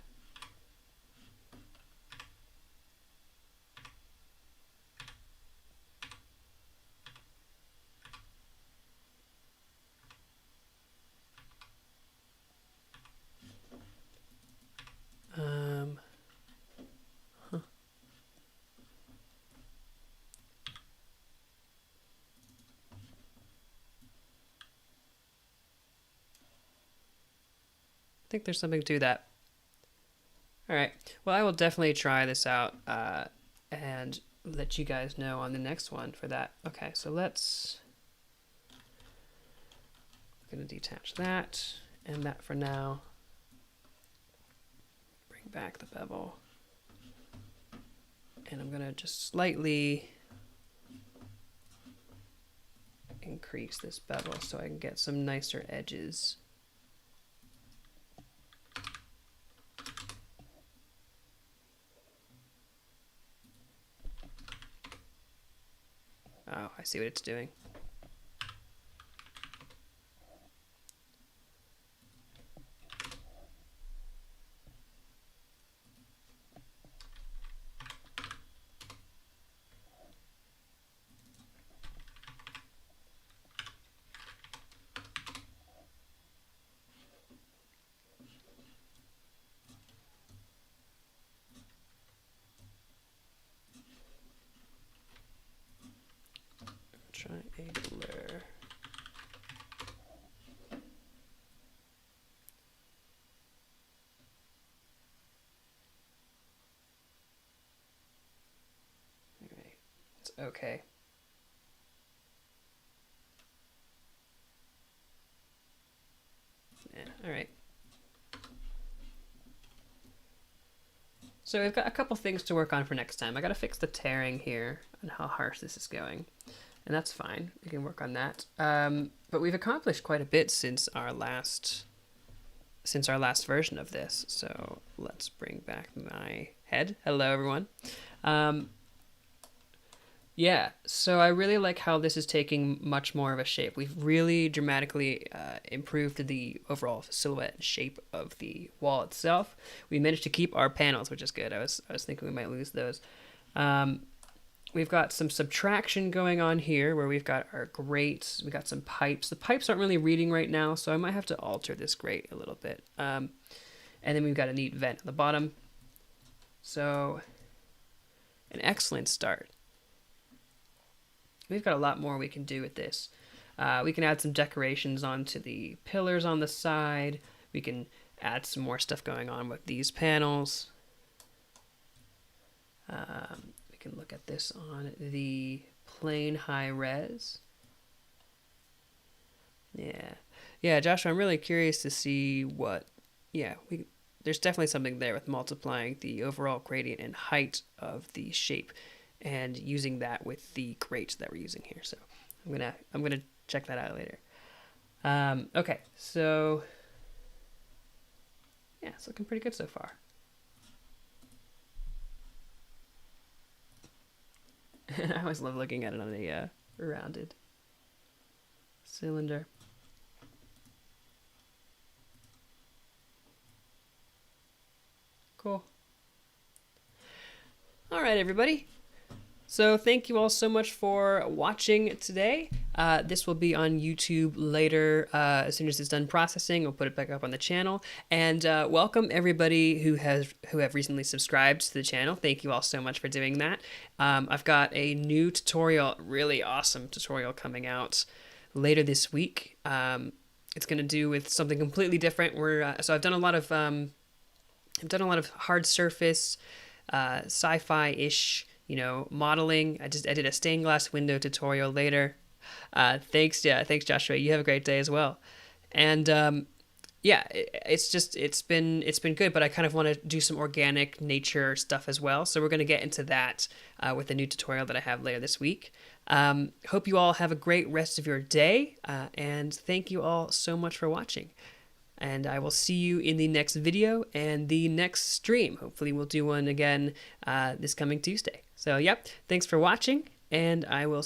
Huh. I think there's something to that. All right. Well, I will definitely try this out and let you guys know on the next one for that. Okay, so I'm going to detach that and that for now. Bring back the bevel. And I'm going to just slightly increase this bevel so I can get some nicer edges. Oh, I see what it's doing. Triangular. Alright, it's okay. Yeah, alright. So we've got a couple things to work on for next time. I gotta fix the tearing here and how harsh this is going. And that's fine. We can work on that. But we've accomplished quite a bit since our last version of this. So let's bring back my head. Hello, everyone. Yeah, so I really like how this is taking much more of a shape. We've really dramatically improved the overall silhouette and shape of the wall itself. We managed to keep our panels, which is good. I was thinking we might lose those. We've got some subtraction going on here where we've got our grates. We got some pipes. The pipes aren't really reading right now, so I might have to alter this grate a little bit. And then we've got a neat vent on the bottom. So an excellent start. We've got a lot more we can do with this. We can add some decorations onto the pillars on the side. We can add some more stuff going on with these panels. We can look at this on the plain high res. Yeah, Joshua, I'm really curious to see what, there's definitely something there with multiplying the overall gradient and height of the shape and using that with the grate that we're using here. So I'm gonna check that out later. Okay, so yeah, it's looking pretty good so far. I always love looking at it on a rounded cylinder. Cool. All right, everybody. So thank you all so much for watching today. This will be on YouTube later as soon as it's done processing. We'll put it back up on the channel. And welcome everybody who have recently subscribed to the channel. Thank you all so much for doing that. I've got a new tutorial, really awesome tutorial coming out later this week. It's going to do with something completely different. So I've done a lot of hard surface, sci-fi-ish, modeling. I did a stained glass window tutorial later. Thanks Joshua. You have a great day as well. And it's been good, but I kind of want to do some organic nature stuff as well. So we're going to get into that with the new tutorial that I have later this week. Hope you all have a great rest of your day, and thank you all so much for watching. And I will see you in the next video and the next stream. Hopefully we'll do one again this coming Tuesday. So, yep, thanks for watching, and I will